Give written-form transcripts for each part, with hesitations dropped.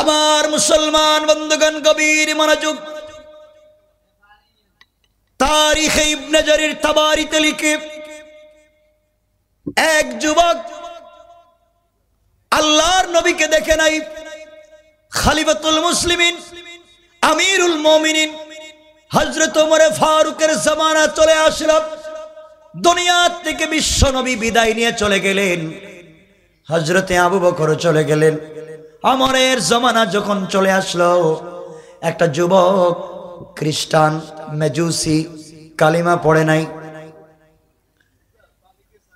আমার মুসলমান বন্ধুগণ, গভীর মনোযোগ। তারিখে ইবনে জারির তাবারিতে লিখে এক যুবক আল্লাহর নবীকে দেখে নাই। খলিফাতুল মুসলিমিন আমিরুল মুমিনিন হযরত ওমর ফারুকের জামানা চলে আসলো। দুনিয়া থেকে বিশ্ব নবী বিদায় নিয়ে চলে গেলেন। হযরতে আবু বকর চলে গেলেন। ওমরের জামানা যখন চলে আসলো, একটা যুবক খ্রিস্টান মেজুসি, কালিমা পড়ে নাই,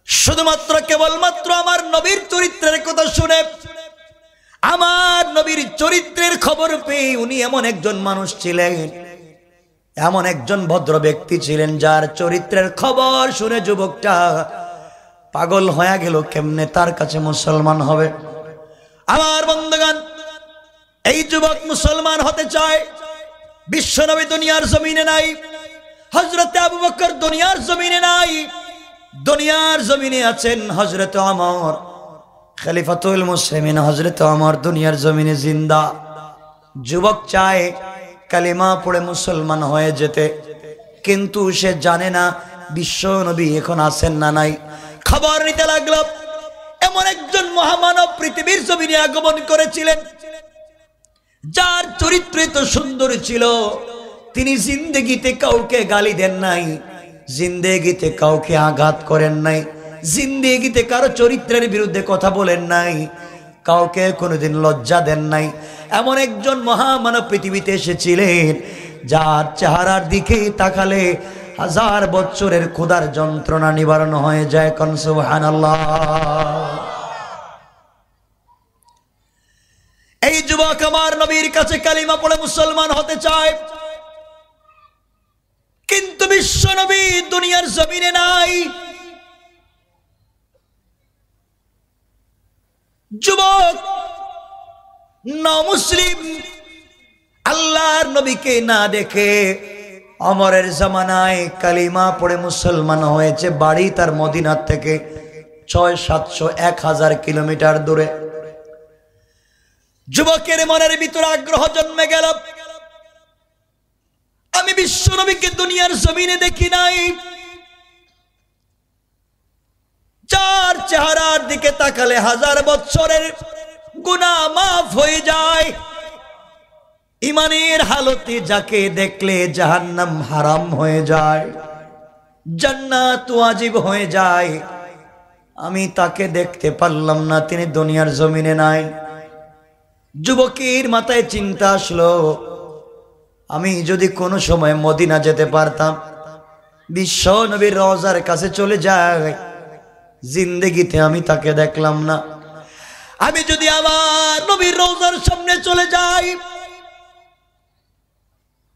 শুধুমাত্র কেবলমাত্র আমার নবীর চরিত্রের কথা শুনে, আমার নবীর চরিত্রের খবর পেয়ে উনি এমন একজন মানুষ ছিলেন, এমন একজন ভদ্র ব্যক্তি ছিলেন, যার চরিত্রের খবর শুনে যুবকটা পাগল হয়ে গেল, কেমনে তার কাছে মুসলমান হবে। আমার বন্ধুগণ, এই যুবক মুসলমান হতে চায়। বিশ্বনবী দুনিয়ার জমিনে নাই, হযরতে আবু বকর দুনিয়ার জমিনে নাই, দুনিয়ার জমিনে আছেন হযরতে ওমর, খলিফাতুল মুসলিমিন হযরতে ওমর দুনিয়ার জমিনে জিন্দা। যুবক চায় কালিমা পড়ে মুসলমান হয়ে যেতে, কিন্তু সে জানে না বিশ্ব নবী এখন আছেন না নাই। খবর নিতে লাগলো, এমন একজন মহামানব পৃথিবীর জমিনে আগমন করেছিলেন, যার চরিত্র তো সুন্দর ছিল। তিনি জিন্দেগিতে কাউকে গালি দেন নাই, জিন্দেগিতে কাউকে আঘাত করেন নাই, জিন্দেগিতে কারো চরিত্রের বিরুদ্ধে কথা বলেন নাই, কাউকে কোনোদিন লজ্জা দেন নাই। এমন একজন মহামানব পৃথিবীতে এসেছিলেন, যার চেহারার দিকে তাকালে 1000 বছরের ক্ষুধার যন্ত্রণা নিবারণ হয়ে যায়। কোন সুবহানাল্লাহ। এই যুবক আমার নবীর কাছে কালিমা পড়ে মুসলমান হতে চায়, কিন্তু বিশ্ব নবী দুনিয়ার জমিনে নাই। যুবক মুসলিম আল্লাহর নবীকে না দেখে ওমরের জামানায় কালিমা পড়ে মুসলমান হয়েছে। বাড়ি তার মদিনার থেকে 600-700-1000 কিলোমিটার দূরে। যুবকের মনের ভিতরে আগ্রহ জন্মে গেল, আমি বিশ্ব নবীকে দুনিয়ার জমিনে দেখি নাই, যার চেহারার দিকে তাকালে 1000 বছরের গুনাহ মাফ হয়ে যায়, ইমানের হালতে যাকে দেখলে জাহান্নাম হারাম হয়ে যায়, জান্নাত ওয়াজিব হয়ে যায়। আমি তাকে দেখতে পারলাম না, তিনি দুনিয়ার জমিনে নাই। যুবকের মাথায় চিন্তা আসলো, আমি যদি কোনো সময় মদিনা যেতে পারতাম, বিশ্ব নবীর রওজার কাছে চলে যাই, জিন্দেগিতে আমি তাকে দেখলাম না। আমি যদি আমার নবীর রওজার সামনে চলে যাই,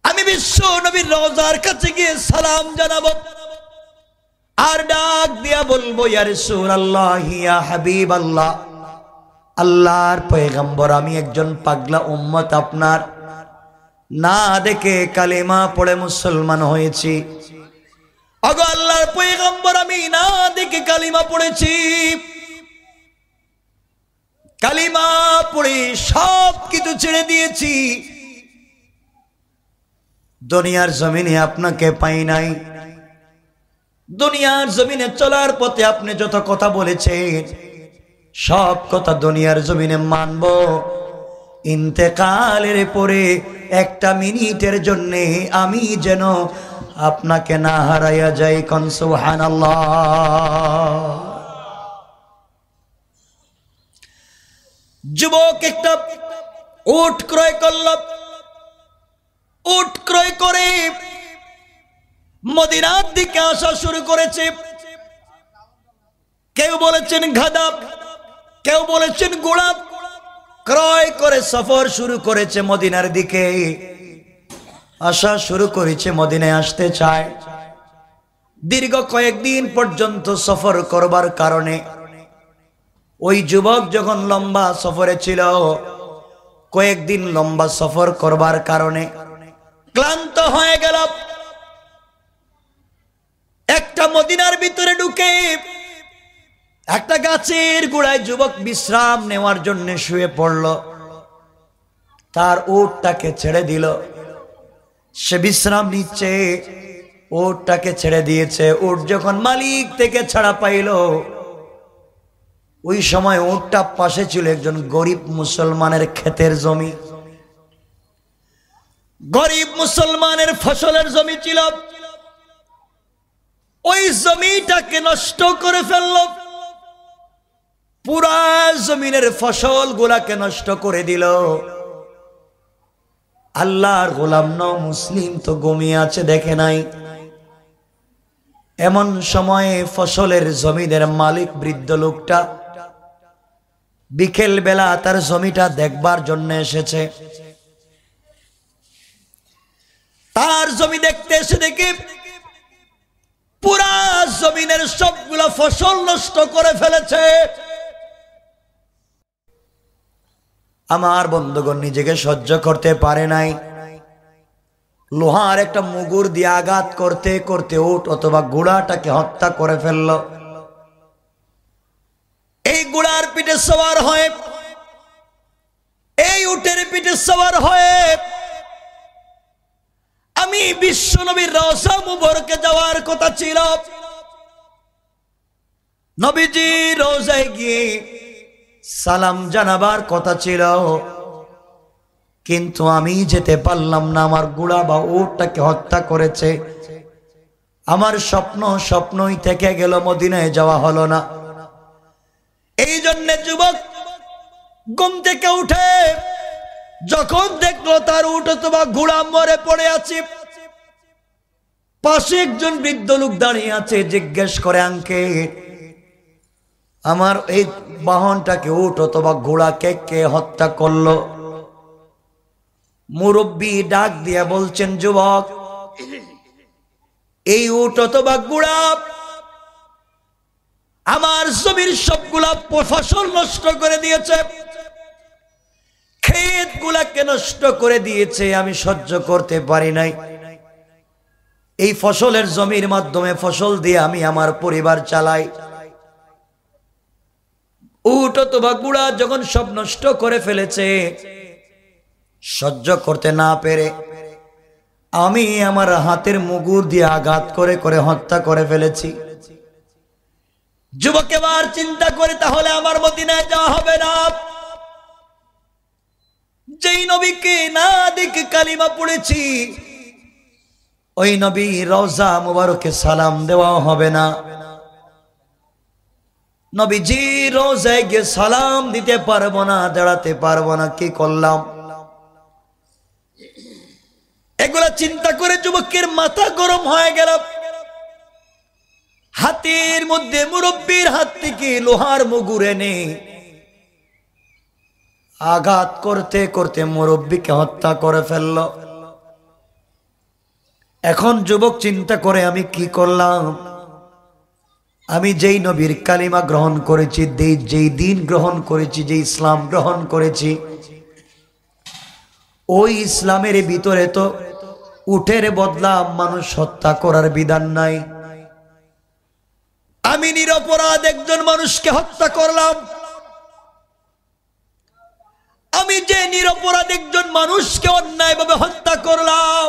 আমি বিশ্ব নবীর রওজার কাছে গিয়ে সালাম জানাবো, আর ডাক দিয়া বলবো, ইয়া রাসূলুল্লাহ, ইয়া হাবিবাল্লাহ, আল্লাহর পয়গম্বর, আমি একজন পাগলা উম্মত আপনার, না দেখে কালেমা পড়ে মুসলমান হয়েছি। ওগো আল্লাহর পয়গম্বর, আমি না দেখে কালিমা পড়েছি, কালিমা পড়ে সব কিছু ছেড়ে দিয়েছি, দুনিয়ার জমিনে আপনাকে পাই নাই। দুনিয়ার জমিনে চলার পথে আপনি যত কথা বলেছেন, সব কথা দুনিয়ার জমিনে মানব, ইন্তেকালের পরে 1 মিনিটের জন্য আমি যেন আপনাকে না হারাইয়া যাই। কোন সুবহানাল্লাহ। যুবক একটা উট ক্রয় করল, উট ক্রয় করে মদিনার দিকে আসা শুরু করেছে। কেউ বলেছেন গাধা, কেউ বলেছেন ঘোড়া, ক্রয় করে সফর শুরু করেছে মদিনার দিকে, আসা শুরু করেছে, মদিনায় আসতে চায়। দীর্ঘ কয়েকদিন পর্যন্ত সফর করবার কারণে ওই যুবক যখন লম্বা সফরে ছিল, কয়েকদিন লম্বা সফর করবার কারণে ক্লান্ত হয়ে গেল। একটা মদিনার ভিতরে ঢুকে একটা গাছের গোড়ায় যুবক বিশ্রাম নেওয়ার জন্য শুয়ে পড়ল। তার উটটাকে ছেড়ে দিল। সে বিশ্রাম নিচ্ছে, উটটাকে ছেড়ে দিয়েছে। উট যখন মালিক থেকে ছাড়া পাইল, ওই সময় উটটা পাশে ছিল একজন গরিব মুসলমানের ক্ষেতের জমি। গরিব মুসলমানের ফসলের জমি ছিল, ওই জমিটাকে নষ্ট করে ফেলল। পুরা জমিনের ফসল গুলাকে নষ্ট করে দিল। আল্লাহর গোলাম ন মুসলিম তো ঘুমিয়ে আছে, দেখে নাই। এমন সময়ে ফসলের জমিদের মালিক বৃদ্ধ লোকটা বিকেল বেলা তার জমিটা দেখবার জন্য এসেছে। তার জমি দেখতে এসে দেখে পুরা জমিনের সবগুলা ফসল নষ্ট করে ফেলেছে। আমার বন্ধুগণ নিজেকে সহ্য করতে পারে নাই। লোহার একটা মুগুর দিয়ে আঘাত করতে করতে উট অথবা ঘোড়াটাকে হত্যা করে ফেলল। এই ঘোড়ার পিঠে সওয়ার হয়ে, এই উটের পিঠে সওয়ার হয়ে আমি বিশ্ব নবীর রওজা মুবারকে যাওয়ার কথা ছিল। নবীজি রওজায় গিয়ে সালাম জানাবার কথা ছিল, কিন্তু আমি যেতে পারলাম না। আমার ঘোড়া বা উটটাকে হত্যা করেছে। আমার স্বপ্নই থেকে গেল, মদিনায় যাওয়া হলো না। এই জন্য যুবক ঘুম থেকে উঠে যখন দেখলো তার উট অথবা ঘোড়া মরে পড়ে আছে, পাশে একজন বৃদ্ধ লোক দাঁড়িয়ে আছে। জিজ্ঞেস করে, আঙ্কেল, আমার এই বাহনটাকে উট অথবা ঘোড়াকে কে হত্যা করলো? মুরব্বী ডাক দিয়া বলছেন, যুবক, এই উট অথবা ঘোড়া আমার জমির সবগুলা ফসল নষ্ট করে দিয়েছে, ক্ষেত গুলাকে নষ্ট করে দিয়েছে। আমি সহ্য করতে পারি নাই। এই ফসলের জমির মাধ্যমে ফসল দিয়ে আমি আমার পরিবার চালাই। উট অথবা ঘোড়া যখন সব নষ্ট করে ফেলেছে, সহ্য করতে না পেরে আমি আমার হাতের মুগুর দিয়ে আঘাত করে করে হত্যা করে ফেলেছি। যুবক এবার চিন্তা করে, তাহলে আমার মদিনায় যাওয়া হবে না। যেই নবীকে না দেখে কালিমা পড়েছি, ওই নবী রওজা মুবারকে সালাম দেওয়া হবে না। নবীজি রওজায় গিয়ে সালাম দিতে পারবো না, দাঁড়াতে পারবো না, কি করলাম? এগুলা চিন্তা করে যুবকের মাথা গরম হয়ে গেল। হাতের মধ্যে মুরব্বীর হাত থেকে লোহার মুগুর এনে আঘাত করতে করতে মুরব্বীকে হত্যা করে ফেলল। এখন যুবক চিন্তা করে, আমি কি করলাম? আমি যেই নবীর কালিমা গ্রহণ করেছি, যেই দিন গ্রহণ করেছি, যে ইসলাম গ্রহণ করেছি, ওই ইসলামের ভিতরে তো উটের বদলা মানুষ হত্যা করার বিধান নাই। আমি নিরপরাধ একজন মানুষকে হত্যা করলাম। আমি যে নিরপরাধ একজন মানুষকে অন্যায়ভাবে হত্যা করলাম,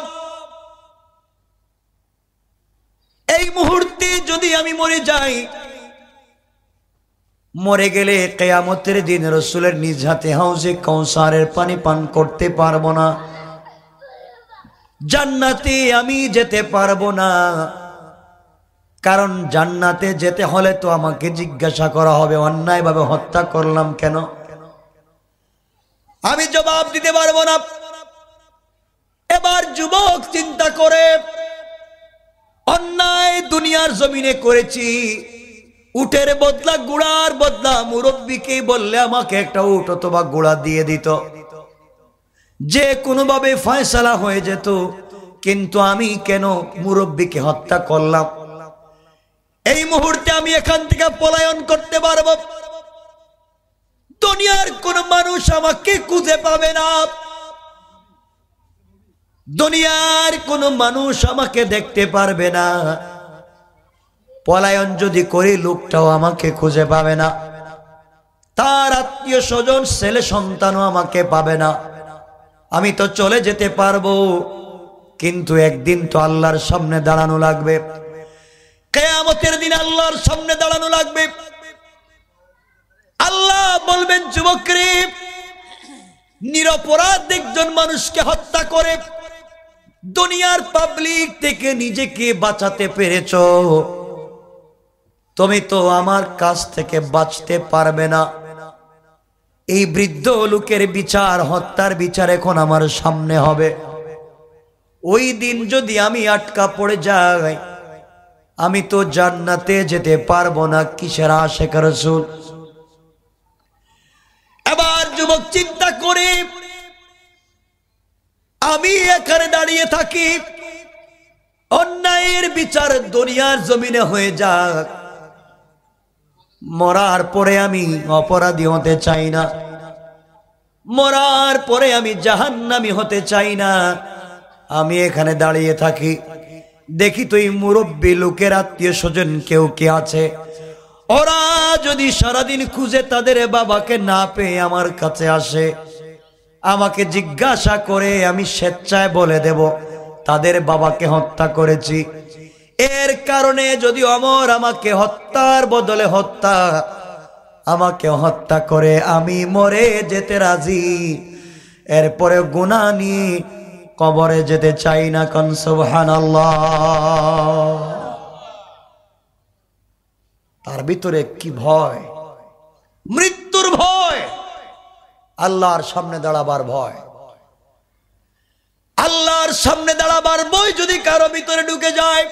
এই মুহূর্তে যদি আমি মরে যাই, মরে গেলে কিয়ামতের দিন রাসূলের নিজ হাতে হাউজে কাউসারের পানি পান করতে পারবো না, জান্নাতে আমি যেতে পারবো না। কারণ জান্নাতে যেতে হলে তো আমাকে জিজ্ঞাসা করা হবে অন্যায়ভাবে হত্যা করলাম কেন। আমি জবাব দিতে পারবো না। এবার যুবক চিন্তা করে, অন্যায় দুনিয়ার জমিনে করেছি, উটের বদলা ঘোড়ার বদলা মুরব্বীকে বললে আমাকে একটা উট অথবা ঘোড়া দিয়ে দিত, যে কোনোভাবে ফয়সালা হয়ে যেত। কিন্তু আমি কেন মুরব্বীকে হত্যা করলাম? এই মুহূর্তে আমি এখান থেকে পলায়ন করতে পারবো, দুনিয়ার কোন মানুষ আমাকে খুঁজে পাবে না, দুনিয়ার কোন মানুষ আমাকে দেখতে পারবে না। পলায়ন যদি করি, লোকটাও আমাকে খুঁজে পাবে না, তার আত্মীয় স্বজন ছেলে সন্তানও আমাকে পাবে না। আমি তো চলে যেতে পারবো, কিন্তু একদিন তো আল্লাহর সামনে দাঁড়ানো লাগবে। কিয়ামতের দিন আল্লাহর সামনে দাঁড়ানো লাগবে। আল্লাহ বলবেন, যুবকরে, নিরপরাধ একজন মানুষকে হত্যা করে দুনিয়ার পাবলিক থেকে নিজেকে বাঁচাতে পেরেছো, তুমি তো আমার কাছ থেকে বাঁচতে পারবে না। এই বৃদ্ধ লোকের বিচার, হত্যার বিচার এখন আমার সামনে হবে। ওই দিন যদি আমি আটকা পড়ে যাই, আমি তো জান্নাতে যেতে পারবো না। কিসের আশিক রাসূল। এবার যুবক চিন্তা করে, আমি এখানে দাঁড়িয়ে থাকি, অন্যায়ের বিচার দুনিয়ার জমিনে হয়ে যাক, মরার পরে আমি অপরাধী হতে চাই না, মরার পরে আমি জাহান্নামী হতে চাই না। আমি এখানে দাঁড়িয়ে থাকি, দেখি তো এই মুরব্বী লোকের আত্মীয় স্বজন কেউ কে আছে। ওরা যদি সারাদিন খুঁজে তাদের বাবাকে না পেয়ে আমার কাছে আসে, আমাকে জিজ্ঞাসা করে, আমি স্বেচ্ছায় বলে দেব তাদের বাবাকে হত্যা করেছি। এর কারণে যদি অমর আমাকে হত্যার বদলে আমাকে হত্যা করে, আমি মরে যেতে রাজি। এরপরে গুনাহ নিয়ে কবরে যেতে চাই না। কোন সুবহানাল্লাহ। তার ভিতরে কি ভয়! মৃত্যুর ভয়, আল্লাহর সামনে দাঁড়াবার ভয়। আল্লাহর সামনে দাঁড়াবার ভয় যদি কারো ভিতরে ঢুকে যায়,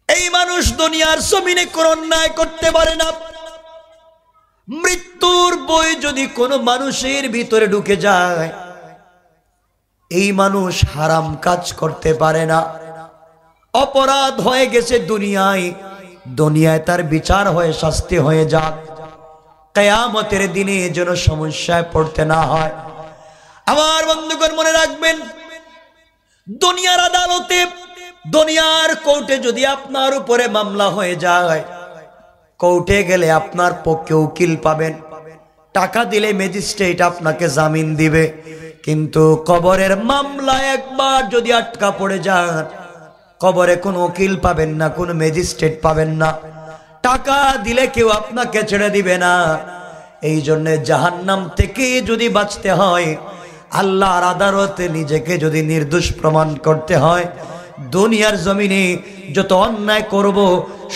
এই মানুষ দুনিয়ার জমিনে কোন অন্যায় করতে পারে না। মৃত্যুর ভয় যদি কোনো মানুষের ভিতরে ঢুকে যায়, এই মানুষ হারাম কাজ করতে পারে না। অপরাধ হয়ে গেছে দুনিয়ায়, দুনিয়ায় তার বিচার হয়ে শাস্তি হয়ে যাক, কিয়ামতের দিনে যেন সমস্যায় পড়তে না হয়। আমার বন্ধুগণ মনে রাখবেন, দুনিয়ার আদালতে, দুনিয়ার কোর্টে যদি আপনার উপরে মামলা হয়ে যায়, কোর্টে গেলে আপনার পক্ষে উকিল পাবেন, টাকা দিলে ম্যাজিস্ট্রেট আপনাকে জামিন দিবে। কিন্তু কবরের মামলা একবার যদি আটকা পড়ে যান, কবরে কোনো উকিল পাবেন না, কোনো ম্যাজিস্ট্রেট পাবেন না, টাকা দিলে কেউ আপনাকে ছেড়ে দিবে না। এই জন্য জাহান্নাম থেকে যদি বাঁচতে হয়, আল্লাহর আদালতে নিজেকে যদি নির্দোষ প্রমাণ করতে হয়, দুনিয়ার জমিনে যত অন্যায় করব,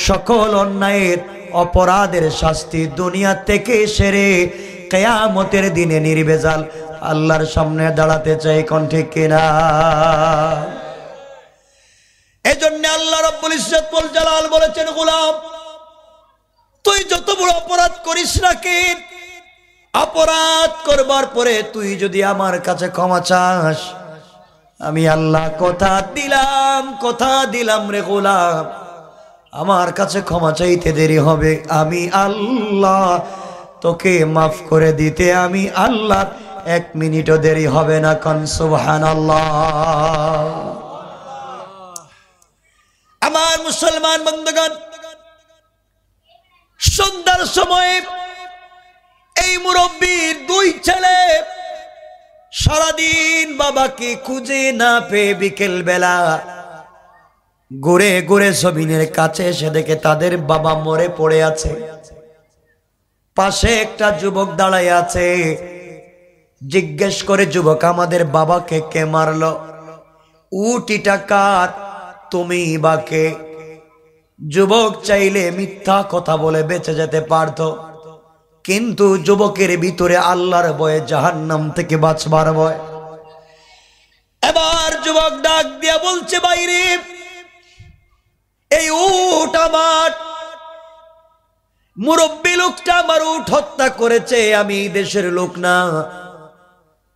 সকল অন্যায়ের অপরাধের শাস্তি দুনিয়া থেকে সেরে কিয়ামতের দিনে নির্ভেজাল আল্লাহর সামনে দাঁড়াতে চাই। কোন ঠিক কিনা? এজন্য আল্লাহ রাব্বুল ইজ্জত ওয়াল জালাল বলেছেন, গোলাম, তুই যত বড় অপরাধ করিস না কেন, অপরাধ করবার পরে তুই যদি আমার কাছে ক্ষমা চাস, আমি আল্লাহ কথা দিলাম রে গোলাম, আমার কাছে ক্ষমা চাইতে দেরি হবে, আমি আল্লাহ তোকে মাফ করে দিতে আমি আল্লাহ 1 মিনিটও দেরি হবে না। কোন সুবহানাল্লাহ। আমার মুসলমান বন্ধুগণ, সন্ধ্যার সময় এই মুরব্বীর 2 ছেলে সারাদিন বাবাকে খুঁজে না পেয়ে বিকেল বেলা ঘুরে ঘুরে জমিনের কাছে এসে দেখে তাদের বাবা মরে পড়ে আছে। পাশে একটা যুবক দাঁড়ায় আছে। জিজ্ঞেস করে, যুবক, আমাদের বাবাকে কে মারলো? উটিটা কার, তুমি বা কে? যুবক চাইলে মিথ্যা কথা বলে বেঁচে যেতে পারত, কিন্তু যুবকের ভিতরে আল্লাহর ভয়ে, জাহান্নাম থেকে বাঁচবার ভয়। এবার যুবক ডাক দিয়া বলছে, বাইরে, এই উট আমার, মুরব্বী লোকটা আমার উট হত্যা করেছে। আমি দেশের লোক না,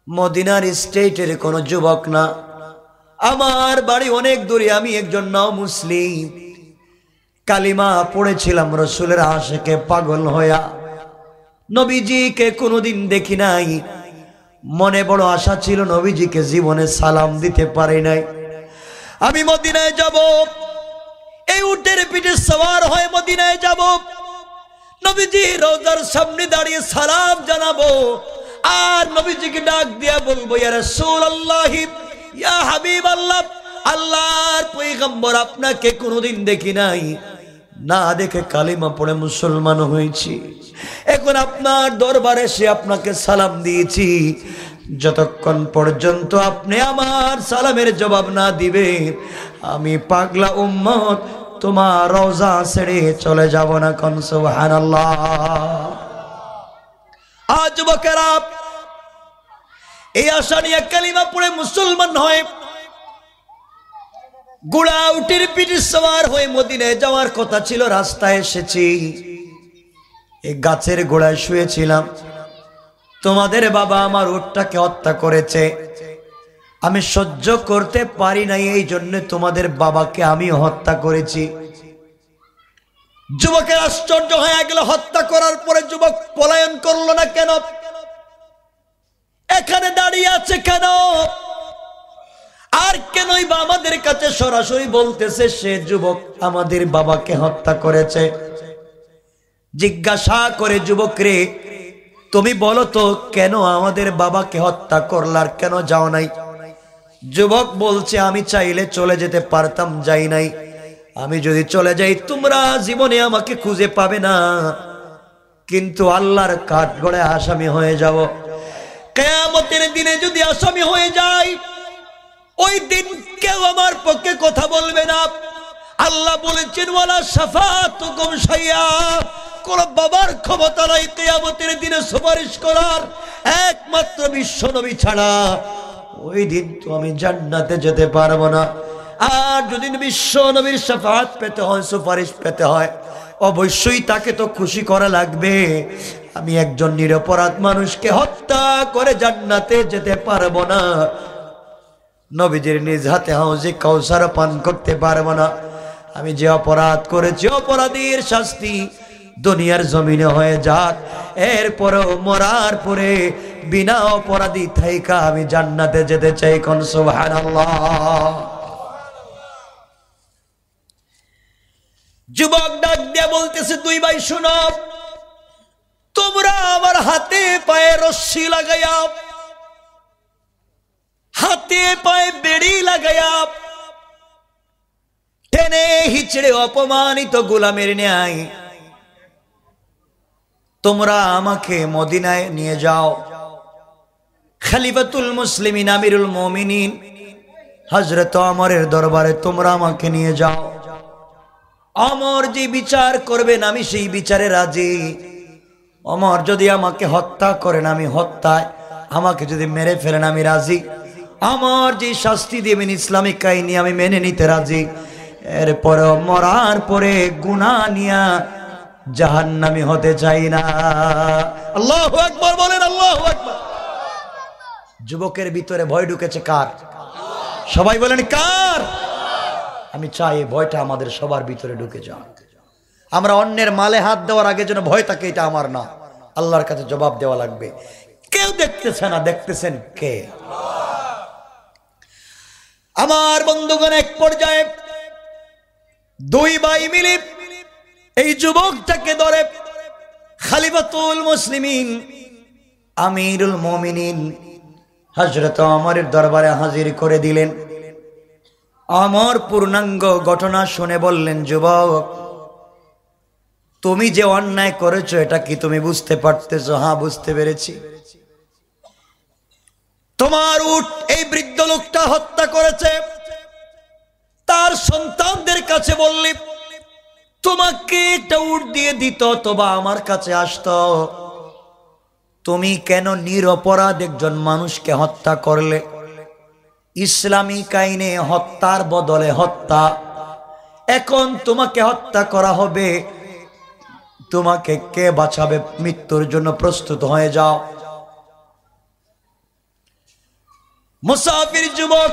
মদিনার স্টেটের কোন যুবক না, আমার বাড়ি অনেক দূরে, আমি একজন নাও মুসলিম, কালিমা পড়েছিলাম রসুলের আশিকে পাগল হইয়া, নবীজিকে কোনোদিন দেখি নাই, মনে বড় আশা ছিল, নবীজিকে জীবনে সালাম দিতে পারি নাই। আমি মদিনায় যাব, এই উটের পিঠে সওয়ার হয়ে মদিনায় যাব, নবীজি রওজার সামনে দাঁড়িয়ে সালাম জানাবো, আর নবীজিকে ডাক দিয়া বলবো, ইয়া রাসূলুল্লাহ, ইয়া হাবিবাল্লাহ, আল্লাহর পয়গম্বর, আপনাকে কোনোদিন দেখি নাই, না দেখে কালিমা পড়ে মুসলমান হয়েছি। এখন আপনার দরবারে এসে আপনাকে সালাম দিয়েছি, যতক্ষণ পর্যন্ত আপনি আমার সালামের জবাব না দিবেন আমি পাগলা উম্মত তোমার রওজা ছেড়ে চলে যাব না। কোন সুবহানাল্লাহ। আজ যুবকেরা এই আশা নিয়ে কালিমা পড়ে মুসলমান হয়, ঘোড়া উটের পিঠে সওয়ার হয়ে মদিনায় যাওয়ার কথা ছিল, রাস্তায় এসেছি, এই গাছের গোড়ায় শুয়েছিলাম, তোমাদের বাবা আমার উটটাকে হত্যা করেছে, আমি সহ্য করতে পারি নাই, এই জন্য তোমাদের বাবাকে আমি হত্যা করেছি। যুবকের আশ্চর্য হয়ে গেল, হত্যা করার পরে যুবক পলায়ন করলো না কেন, এখানে দাঁড়িয়ে আছে কেন, আর কেনই বা আমাদের কাছে সরাসরি বলতেছে সে যুবক আমাদের বাবাকে হত্যা করেছে। জিজ্ঞাসা করে, যুবক রে, তুমি বলো তো কেন আমাদের বাবাকে হত্যা করলার, কেন যাও নাই? যুবক বলছে, আমি চাইলে চলে যেতে পারতাম, যাই নাই, আমি যদি চলে যাই তোমরা জীবনে আমাকে খুঁজে পাবে না, কিন্তু আল্লাহর কাঠগড়ায় আসামি হয়ে যাব, কিয়ামতের দিনে যদি আসামি হয়ে যাই ওই দিন কেউ আমার পক্ষে কথা বলবে না। আল্লাহ বলেছেন, ওয়ালা শাফাতুকুম শাইয়া, কোন বাবার ক্ষমতা নাই কিয়ামতের দিনে সুপারিশ করার, একমাত্র বিশ্ব নবী ছাড়া। ওই দিন তো আমি জান্নাতে যেতে পারবো না। আর যদি বিশ্ব নবীর শাফাত পেতে হয়, সুপারিশ পেতে হয়, অবশ্যই তাকে তো খুশি করা লাগবে। আমি একজন নিরপরাধ মানুষকে হত্যা করে জান্নাতে যেতে পারবো না, নবীজির নিজ হাতে হাউজে কাউসার পান করতে পারবো না। আমি যে অপরাধ করেছি অপরাধীর শাস্তি দুনিয়ার জমিনে হয়ে যাক, এরপরেও মরার পরে বিনা অপরাধী থাইকা আমি জান্নাতে যেতে চাই। কোন সুবহানাল্লাহ। যুবক ডাক দিয়ে বলতেছে, দুই ভাই শোনো, তোমরা আমার হাতে পায়ে রশ্মি লাগাইয়া, হাতে পায়ে বেড়ি লাগাইয়া টেনে হিচড়ে অপমানিত গোলামের ন্যায় তোমরা আমাকে মদিনায় নিয়ে যাও। খলিফাতুল মুসলিমিন আমিরুল মুমিনিন হযরত ওমরের দরবারে তোমরা আমাকে নিয়ে যাও। ওমর যে বিচার করবেন আমি সেই বিচারে রাজি। ওমর যদি আমাকে হত্যা করেন আমি হত্যায়, আমাকে যদি মেরে ফেলেন আমি রাজি। আমার যে শাস্তি দেবেন ইসলামিক কাহিনী আমি মেনে নিতে রাজি। এরপরে মরার পরে গুনাহ নিয়া জাহান্নামী হতে চাই না। আল্লাহু আকবার বলেন, আল্লাহু আকবার। যুবকের ভিতরে ভয় ঢুকেছে কার? সবাই বলেন কার? আমি চাই এই ভয়টা আমাদের সবার ভিতরে ঢুকে যাক। আমরা অন্যের মালে হাত দেওয়ার আগে যেন ভয় থাকে এটা আমার না, আল্লাহর কাছে জবাব দেওয়া লাগবে। কেউ দেখতেছে না, দেখতেছেন কে? আমার বন্ধুগণ, এক পর্যায়ে দুই ভাই মিলে এই যুবকটাকে ধরে খলিফাতুল মুসলিমিন আমিরুল মুমিনিন হযরত ওমরের দরবারে হাজির করে দিলেন। ওমর পূর্ণাঙ্গ ঘটনা শুনে বললেন, যুবক, তুমি যে অন্যায় করেছো এটা কি তুমি বুঝতে পারতেছো? হ্যাঁ, বুঝতে পেরেছি। তোমার উট এই বৃদ্ধ লোকটা হত্যা করেছে, তার সন্তানদের কাছে বললি তোমাকে একটা উট দিয়ে দিত অথবা আমার কাছে আসতো, তুমি কেন নিরপরাধ একজন মানুষকে হত্যা করলে? ইসলামী আইনে হত্যার বদলে হত্যা। এখন তোমাকে হত্যা করা হবে, তোমাকে কে বাঁচাবে? মৃত্যুর জন্য প্রস্তুত হয়ে যাও। মুসাফির যুবক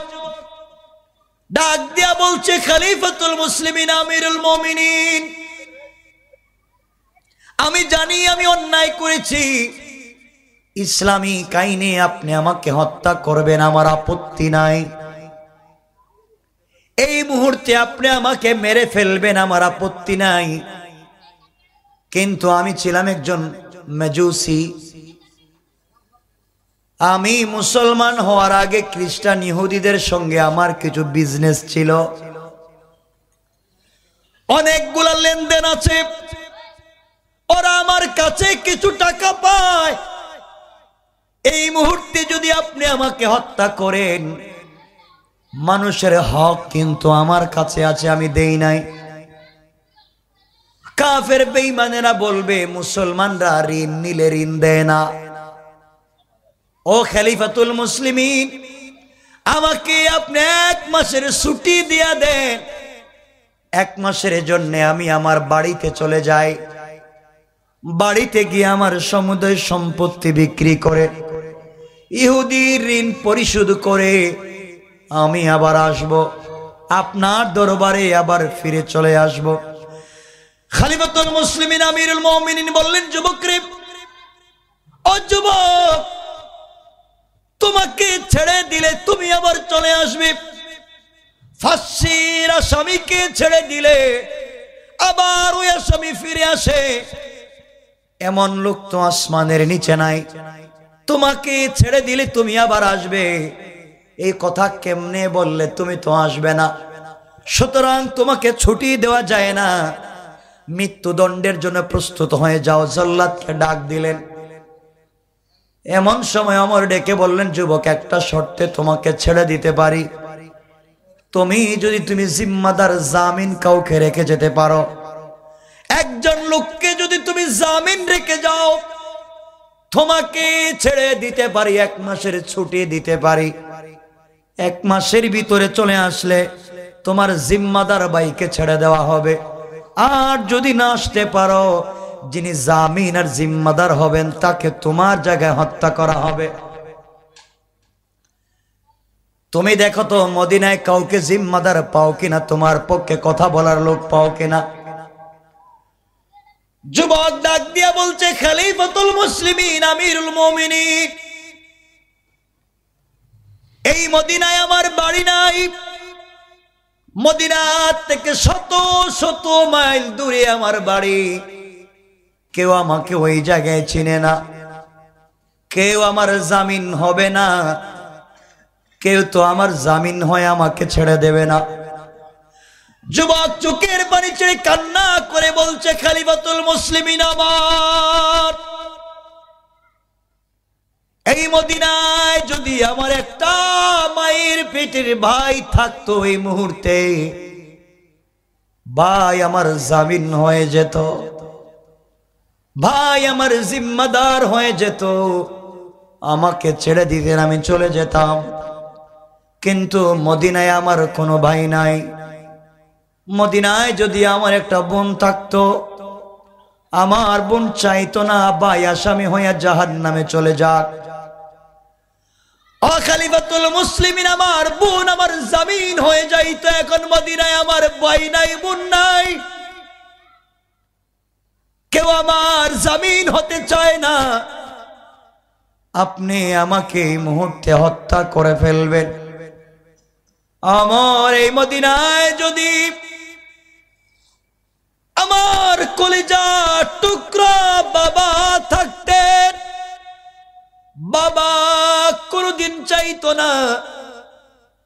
ডাক দিয়া বলছে, খলিফাতুল মুসলিমিন আমিরুল মুমিনিন, আমি জানি আমি অন্যায় করেছি, ইসলামী আইনে আপনি আমাকে হত্যা করবেন, আমার আপত্তি নাই। এই মুহূর্তে আপনি আমাকে মেরে ফেলবেন, আমার আপত্তি নাই। কিন্তু আমি ছিলাম একজন মেজুসি, আমি মুসলমান হওয়ার আগে খ্রিস্টান ইহুদিদের সঙ্গে আমার কিছু বিজনেস ছিল, অনেকগুলা লেনদেন আছে। ওরা আমার কাছে কিছু টাকা পায়। এই মুহূর্তে যদি আপনি আমাকে হত্যা করেন, মানুষের হক কিন্তু আমার কাছে আছে, আমি দেই নাই। কাফের বেঈমানেরা বলবে মুসলমানরা ঋণ নিলে ঋণ দেয় না। ও খলিফাতুল মুসলিমিন, আমাকে আপনি 1 মাসের ছুটি দিয়া দেন। 1 মাসের জন্য আমি আমার বাড়িতে চলে যাই। বাড়িতে গিয়ে আমার সমুদয় সম্পত্তি বিক্রি করে ইহুদির ঋণ পরিশোধ করে আমি আবার আসব, আপনার দরবারে আবার ফিরে চলে আসব। খলিফাতুল মুসলিমিন আমিরুল মুমিনিন বললেন, যুবক রে, ও যুবক, তোমাকে ছেড়ে দিলে তুমি আবার চলে আসবে। ফাঁসির আসামিকে ছেড়ে দিলে আবার ওই আসামি ফিরে আসে, এমন লোক তো আসমানের নিচে নাই। তোমাকে ছেড়ে দিলে তুমি আবার আসবে, এই কথা কেমনে বললে? তুমি তো আসবে না, সুতরাং তোমাকে ছুটি দেওয়া যায় না। মৃত্যুদণ্ডের জন্য প্রস্তুত হয়ে যাও। জল্লাদকে ডাক দিলেন। এমন সময় ওমর ডেকে বললেন, যুবক, একটা শর্তে তোমাকে ছেড়ে দিতে পারি। তুমি জিম্মাদার জামিন কাউকে রেখে যেতে পারো, একজন লোককে যদি তুমি জামিন রেখে যাও, তোমাকে ছেড়ে দিতে পারি, 1 মাসের ছুটি দিতে পারি। 1 মাসের ভিতরে চলে আসলে তোমার জিম্মাদার ভাইকে ছেড়ে দেওয়া হবে। আর যদি না আসতে পারো, যিনি জামিন আর জিম্মাদার হবেন তাকে তোমার জায়গায় হত্যা করা হবে। তুমি দেখো তো মদিনায় কাউকে জিম্মাদার পাও কিনা, তোমার পক্ষে কথা বলার লোক পাও কিনা। যুবক ডাক দিয়া বলছে, খলিফাতুল মুসলিমিন আমিরুল মুমিনিন, এই মদিনায় আমার বাড়ি নাই। মদিনা থেকে শত শত মাইল দূরে আমার বাড়ি। কেউ আমাকে ওই জায়গায় চিনে না, কেউ আমার জামিন হবে না, কেউ তো আমার জামিন হয়ে আমাকে ছেড়ে দেবে না। যুবক চোখের পানি ছেড়ে কান্না করে বলছে, খলিফাতুল মুসলিমিন আমার, এই মদিনায় যদি আমার একটা মায়ের পেটের ভাই থাকতো, এই মুহূর্তে ভাই আমার জামিন হয়ে যেত, ভাই আমার জিম্মাদার হয়ে যেত, আমাকে ছেড়ে দিতেন, আমি চলে যেতাম। কিন্তু মদিনায় আমার কোনো ভাই নাই। মদিনায় যদি আমার একটা বোন থাকতো, আমার বোন চাইতো না ভাই আসামি হইয়া জাহান্নামে চলে যাক। ও খলিফাতুল মুসলিমিন, আমার বোন আমার জামিন হয়ে যাইতো। এখন মদিনায় আমার ভাই নাই, বোন নাই, কেউ আমার জামিন হতে চায় না। আপনি আমাকে এই মুহূর্তে হত্যা করে ফেলবেন। আমার এই মদিনায় যদি আমার কলিজার টুকরা বাবা থাকতেন, বাবা কোনদিন চাইতো না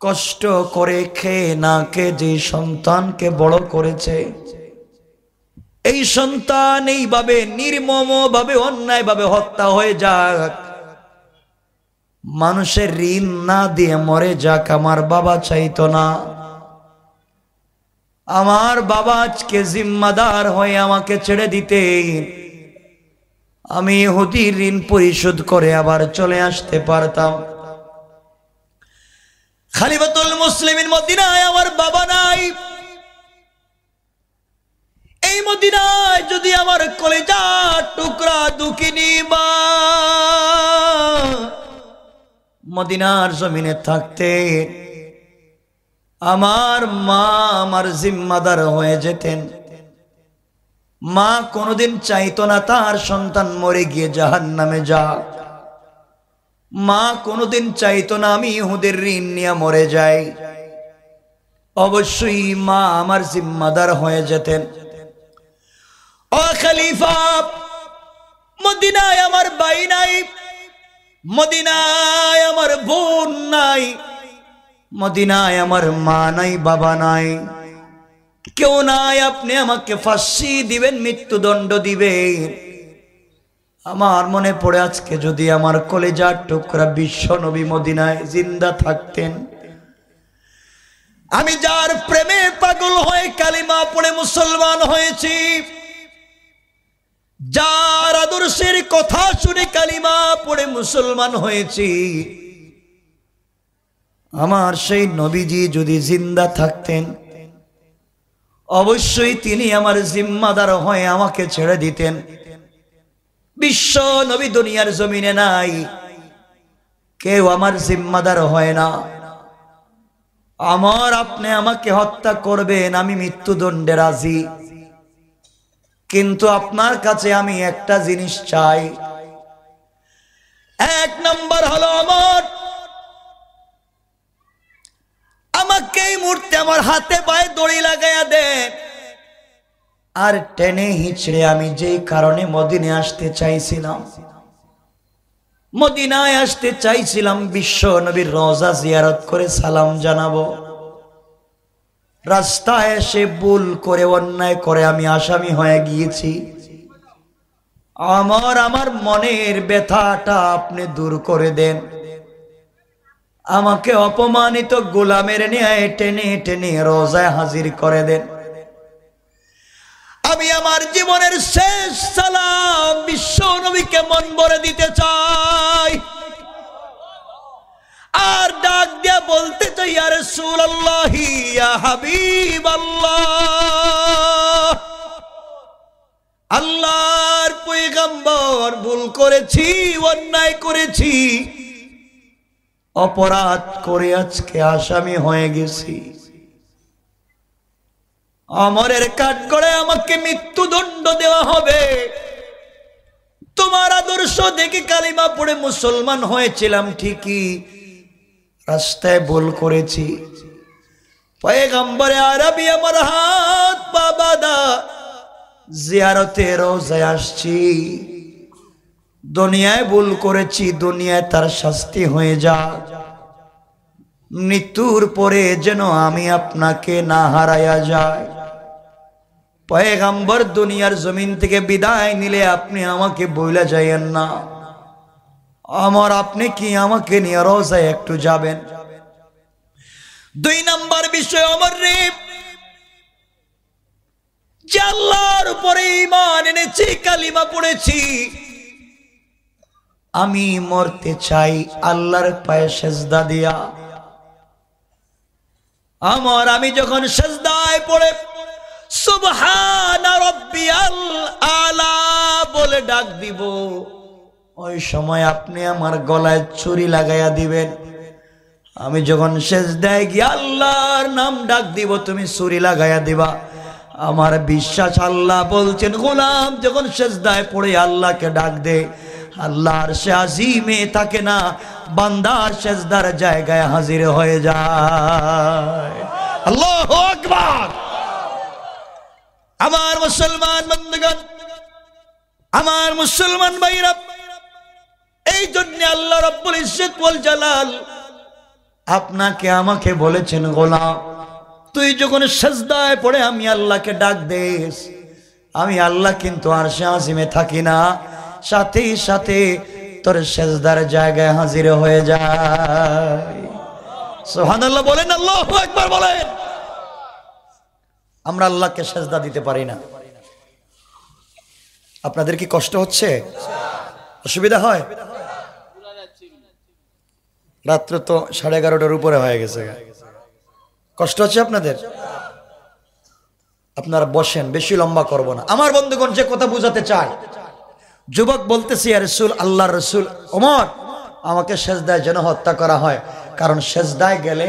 কষ্ট করে খেয়ে না খেয়ে যে সন্তানকে বড় করেছে, এই সন্তান এইভাবে নির্মম ভাবে অন্যায় ভাবে হত্যা হয়ে যাক, মানুষের ঋণ না দিয়ে মরে যাক, আমার বাবা চাইতো না। আমার বাবা আজকে জিম্মাদার হয়ে আমাকে ছেড়ে দিতে, আমি ইহুদির ঋণ পরিশোধ করে আবার চলে আসতে পারতাম। খলিফাতুল মুসলিমিন মদিনায় আমার বাবা নাই। এই মদিনায় যদি আমার কলিজার টুকরা দুঃখিনী মা মদিনার জমিনে থাকতে, আমার মা আমার জিম্মাদার হয়ে যেতেন। মা কোনোদিন চাইতো না তার সন্তান মরে গিয়ে জাহান্নামে যাক। মা কোনোদিন চাইতো না আমি ইহুদের ঋণ নিয়ে মরে যাই। অবশ্যই মা আমার জিম্মাদার হয়ে যেতেন। ও খলিফা, মদিনায় আমার ভাই নাই, মদিনায় আমার বোন নাই, মদিনায় আমার মা নাই, বাবা নাই, কেউ নাই। আপনি আমাকে ফাঁসি দিবেন, মৃত্যুদণ্ড দিবেন। আমার মনে পড়ে আজকে যদি আমার কলেজার টুকরা বিশ্ব নবী মদিনায় জিন্দা থাকতেন, আমি যার প্রেমে পাগল হয়ে কালিমা পড়ে মুসলমান হয়েছি, যার আদর্শের কথা শুনে কালিমা পড়ে মুসলমান হয়েছি, আমার সেই নবীজি যদি জিন্দা থাকতেন, অবশ্যই তিনি আমার জিম্মাদার হয়ে আমাকে ছেড়ে দিতেন। বিশ্ব নবী দুনিয়ার জমিনে নাই, কেউ আমার জিম্মাদার হয় না। আপনি আমাকে হত্যা করবেন, আমি মৃত্যুদণ্ডে রাজি, কিন্তু আপনার কাছে আমি একটা জিনিস চাই। এক নম্বর হলো আমাকে এই মুহূর্তে আমার হাতে পায়ে দড়ি লাগাইয়া দেন, আর টেনে হিচড়ে আমি যেই কারণে মদিনায় আসতে চাইছিলাম, মদিনায় আসতে চাইছিলাম বিশ্ব নবীর রওজা জিয়ারত করে সালাম জানাবো, রাস্তায় এসে ভুল করে অন্যায় করে আমি আসামি হয়ে গিয়েছি। আমার মনের ব্যথাটা আপনি দূর করে দেন, আমাকে অপমানিত গোলামের ন্যায় টেনে টেনে রওজায় হাজির করে দেন। আমি আমার জীবনের শেষ সালাম বিশ্ব নবীকে মন ভরে দিতে চাই, আর ডাক দিয়া বলতে চাই, ইয়া রাসূলুল্লাহ, ইয়া হাবিবাল্লাহ, আল্লাহর পয়গম্বর, ভুল করেছি, অন্যায় করেছি, অপরাধ করে আজকে আসামি হয়ে গেছি। আমরের কাঠগড়ায় আমাকে মৃত্যুদণ্ড দেওয়া হবে। তোমার আদর্শ দেখে কালিমা পড়ে মুসলমান হয়েছিলাম ঠিকই, রাস্তায় ভুল করেছি। পয়গম্বরে আরবি আমার হাত পা বাঁধা জিয়ারতে রওজায় আসছি, দুনিয়ায় ভুল করেছি, দুনিয়ায় তার শাস্তি হয়ে যাক, মৃত্যুর পরে যেন আমি আপনাকে না হারাইয়া যাই। পয়গম্বর দুনিয়ার জমিন থেকে বিদায় নিলে আপনি আমাকে বইলা যাইয়েন না। আপনি কি আমাকে নিয়ে রওজায় একটু যাবেন? দুই নাম্বার বিষয় যে আল্লাহর উপরে ঈমান এনেছি, কালিমা পড়েছি, আমি মরতে চাই আল্লাহর পায়ে সেজদা দিয়া। আমি যখন সেজদায় পড়ে সুবহানা রাব্বিয়াল আলা বলে ডাক দিব, ওই সময় আপনি আমার গলায় ছুরি লাগাইয়া দিবেন। আমি যখন সেজদায় গিয়ে আল্লাহর নাম ডাক দিব, তুমি ছুরি লাগাইয়া দিবা। আমার বিশ্বাস, আল্লাহ বলছেন, গোলাম যখন সেজদায় পড়ে আল্লাহকে ডাক দে, আল্লাহর সে আজিমে থাকে না, বান্দার সেজদার জায়গায় হাজির হয়ে যায়। আল্লাহু আকবার। আমার মুসলমান বন্ধুগণ, আমার মুসলমান ভাইরা, এই জন্য আল্লাহ রাব্বুল ইজ্জত ওয়াল জালাল আপনাকে আমাকে বলেছেন, গোলাম তুই যখন সেজদায় পড়ে আমি আল্লাহকে ডাক দিস, আমি আল্লাহ কিন্তু আরশে আজিমে থাকি না, সাথে সাথে তোর সেজদার জায়গায় হাজির হয়ে যায়। সুবহানাল্লাহ বলেন, আল্লাহু আকবার বলেন। আমরা আল্লাহকে সেজদা দিতে পারি না। আপনাদের কি কষ্ট হচ্ছে? অসুবিধা হয়? রাত্র তো 11:30টার উপরে হয়ে গেছে, কষ্ট হচ্ছে আপনাদের? আপনারা বসেন, বেশি লম্বা করব না। আমার বন্ধুগণ, যে কথা বুঝাতে চাই, যুবক বলতেছি, ইয়া রাসূল, আল্লাহর রাসূল, ওমর আমাকে সেজদায় যেন হত্যা করা হয়, কারণ সেজদায় গেলে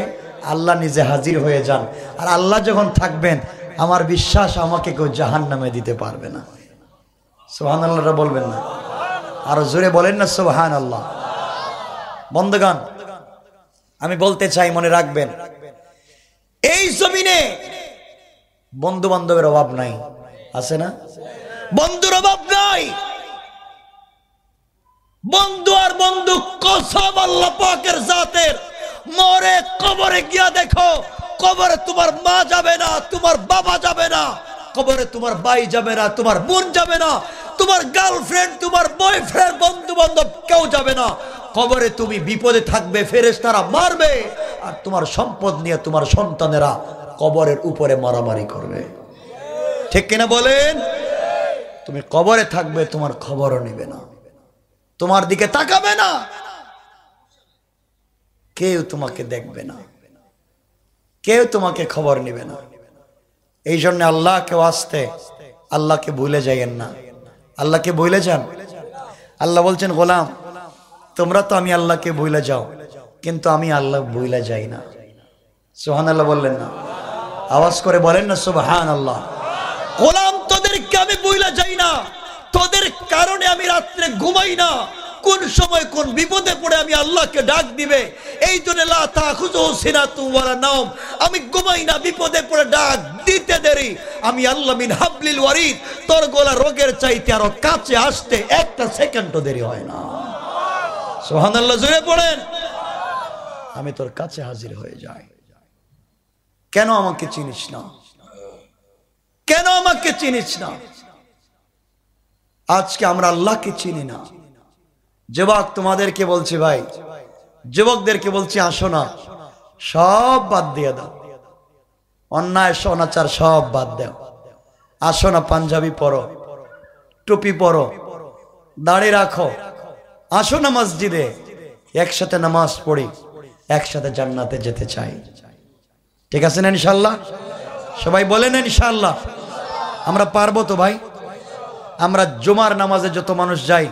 আল্লাহ নিজে হাজির হয়ে যান, আর আল্লাহ যখন থাকবেন আমার বিশ্বাস আমাকে কেউ জাহান্নামে দিতে পারবে না। সুবহানাল্লাহটা বলবেন না? আরো জোরে বলেন না সুবহানাল্লাহ। বন্ধুগণ, আমি বলতে চাই, মনে রাখবেন, এই জমিনে বন্ধু বান্ধবের অভাব নাই, আছে না? বন্ধুর অভাব নাই। বন্ধু আর বন্ধু কসম আল্লাহ পাকের জাতের, মরে কবরে গিয়া দেখো, কবরে তোমার মা যাবে না, তোমার বাবা যাবে না, কবরে তোমার ভাই যাবে না, তোমার বোন যাবে না, তোমার গার্লফ্রেন্ড, তোমার বয়ফ্রেন্ড, বন্ধু বান্ধব কেউ যাবে না। কবরে তুমি বিপদে থাকবে, ফেরেশতারা মারবে, আর তোমার সম্পদ নিয়ে তোমার সন্তানেরা কবরের উপরে মারামারি করবে। ঠিক কিনা বলেন? তুমি কবরে থাকবে, তোমার খবরও নেবে না, তোমার দিকে তাকাবে না, কেউ তোমাকে দেখবে না, কেউ তোমাকে খবর নেবে না। এই জন্য আল্লাহকে আসতে, আল্লাহকে ভুলে যাইয়েন না। আল্লাহকে ভুলে যান। আল্লাহ বলছেন, গোলাম তোমরা তো আমি আল্লাহকে ভুলে যাও, কিন্তু আমি আল্লাহ ভুলে যাই না। সুবহানাল্লাহ বললেন না? আওয়াজ করে বলেন না সুবহানাল্লাহ। গোলাম তোদেরকে আমি ভুলে যাই না, তোদের কারণে আমি রাত্রে ঘুমাই না, কোন সময় কোন বিপদে পড়ে আমি আল্লাহকে ডাক দিবে, এই জন্য লা তাখুযুহু সিনাতুন ওয়ালা নাওম, আমি ঘুমাই না, বিপদে পড়ে ডাক দিতে দেরি, আমি আল্লাহ মিন হাবলিল ওয়ারিদ, তোর গলা রোগের চাইতে আরো কাছে আসতে একটা সেকেন্ডও দেরি হয় না। সুবহানাল্লাহ জোরে পড়েন। আমি তোর কাছে হাজির হয়ে যাই। কেন আমাকে চিনিস না? কেন আমাকে চিনিস না? আজকে আমরা আল্লাহকে চিনি না। যুবক তোমাদেরকে বলছি, ভাই যুবকদেরকে বলছি, আসো না, সব বাদ দিয়ে দাও, অন্যায় অনাচার সব বাদ দাও। আসো না, পাঞ্জাবি পরো, টুপি পরো, দাড়ি রাখো, আসো না মসজিদে, একসাথে নামাজ পড়ি, একসাথে জান্নাতে যেতে চাই। ঠিক আছে না ইনশাআল্লাহ? সবাই বলেন ইনশাআল্লাহ। আমরা পারবো তো ভাই? আমরা জুমার নামাজে যত মানুষ যাই,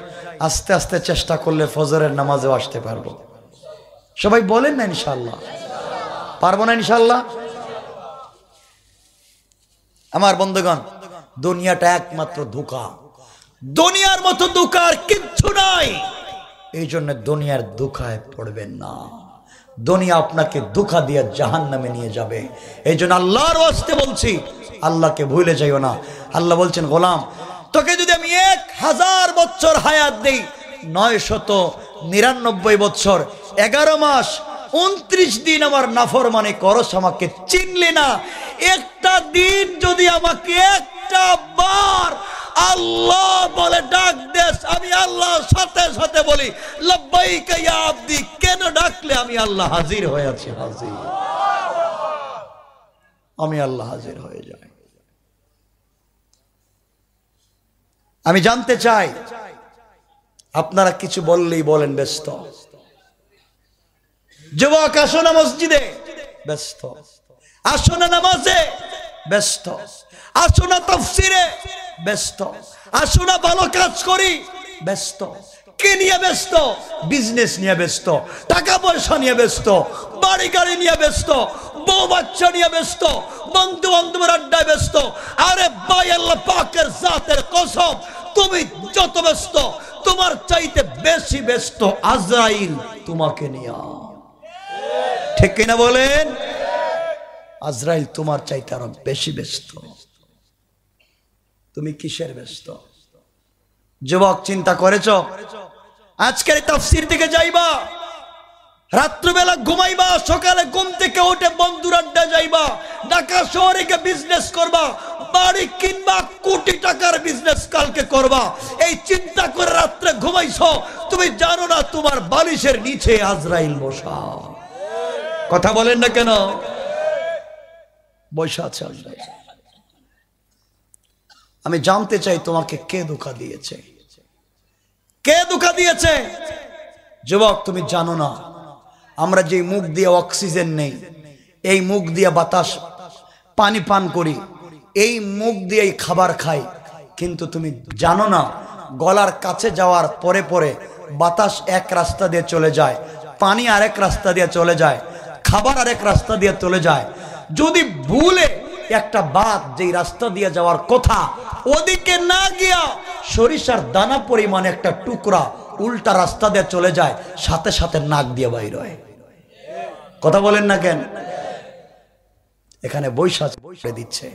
আস্তে আস্তে চেষ্টা করলে ফজরের নামাজেও আসতে পারবো। সবাই বলেন না ইনশাআল্লাহ? পারবো না ইনশাআল্লাহ? আমার বন্ধুগণ, দুনিয়াটা একমাত্র ধোঁকা, দুনিয়ার মতো ধোঁকা আর কিচ্ছু নাই। এই জন্য দুনিয়ার ধোঁকায় পড়বেন না, দুনিয়া আপনাকে ধোঁকা দিয়ে জাহান্নামে নিয়ে যাবে। এই জন্য আল্লাহর ওয়াস্তে বলছি, আল্লাহকে ভুলে যাইও না। আল্লাহ বলছেন, গোলাম তোকে যদি আমি 1000 বছর হায়াত দেই, 999 বছর 11 মাস 29 দিন আমার নাফরমানি করস, আমাকে চিনলি না, একটা দিন যদি আমাকে একটা বার আল্লাহ বলে ডাক দেস, আমি আল্লাহর সাথে সাথে বলি লব্বাইকা ইয়া আব্দি, কেন ডাকলে আমি আল্লাহ হাজির হয়ে আছি, হাজির, আমি আল্লাহ হাজির হয়ে যাই। আমি জানতে চাই, আপনারা কিছু বললেই বলেন ব্যস্ত। যুবক আসো না মসজিদে, ব্যস্ত। আসো না নামাজে, ব্যস্ত। আসো না তাফসিরে, ব্যস্ত। আসো না ভালো কাজ করি, ব্যস্ত। কি নিয়ে ব্যস্ত? বিজনেস নিয়ে ব্যস্ত, টাকা পয়সা নিয়ে ব্যস্ত, বাড়ি গাড়ি নিয়ে ব্যস্ত, বউ বাচ্চা নিয়ে ব্যস্ত, বন্ধু বান্ধবের আড্ডায় ব্যস্ত। আরে ভাই, আল্লাহ পাকের জাতের কসম, তুমি যত ব্যস্ত, তোমার চাইতে বেশি ব্যস্ত আজরাইল তোমাকে নিয়ে। ঠিক কিনা বলেন? আজরাইল তোমার চাইতে আরো বেশি ব্যস্ত। তুমি কিসের ব্যস্ত? যুবক চিন্তা করেছো? আজকের তাফসীর দিকে যাইবা, রাত্রিবেলা ঘুমাইবা, সকালে ঘুম থেকে উঠে বন্ধুর আড্ডা যাইবা, ঢাকা শহরে গিয়ে বিজনেস করবা, বাড়ি কিনবা, কোটি টাকার বিজনেস কালকে করবা, এই চিন্তা করে রাত্রে ঘুমাইছো। তুমি জানো না তোমার বালিশের নিচে আজরাইল বসা। কথা বলেন না কেন? বসা আছে আজরাইল। আমি জানতে চাই তোমাকে কে ধোঁকা দিয়েছে? কে ধোঁকা দিয়েছে? যুবক তুমি জানো না, আমরা যে মুখ দিয়ে অক্সিজেন নেই, এই মুখ দিয়ে বাতাস পানি পান করি, এই মুখ দিয়ে খাবার খাই, কিন্তু তুমি জানো না গলার কাছে যাওয়ার পরে পরে বাতাস এক রাস্তা দিয়ে চলে যায়, পানি আরেক রাস্তা দিয়ে চলে যায়, খাবার আরেক রাস্তা দিয়ে চলে যায়। যদি ভুলে একটা বাত যেই রাস্তা দিয়ে যাওয়ার কথা ওদিকে না গিয়া সরিষার দানা পরিমাণ একটা টুকরা উল্টা রাস্তা দিয়ে চলে যায়, সাথে সাথে নাক দিয়ে বাইর হয়। কথা বলেন না কেন? এখানে বৈশা দিচ্ছে,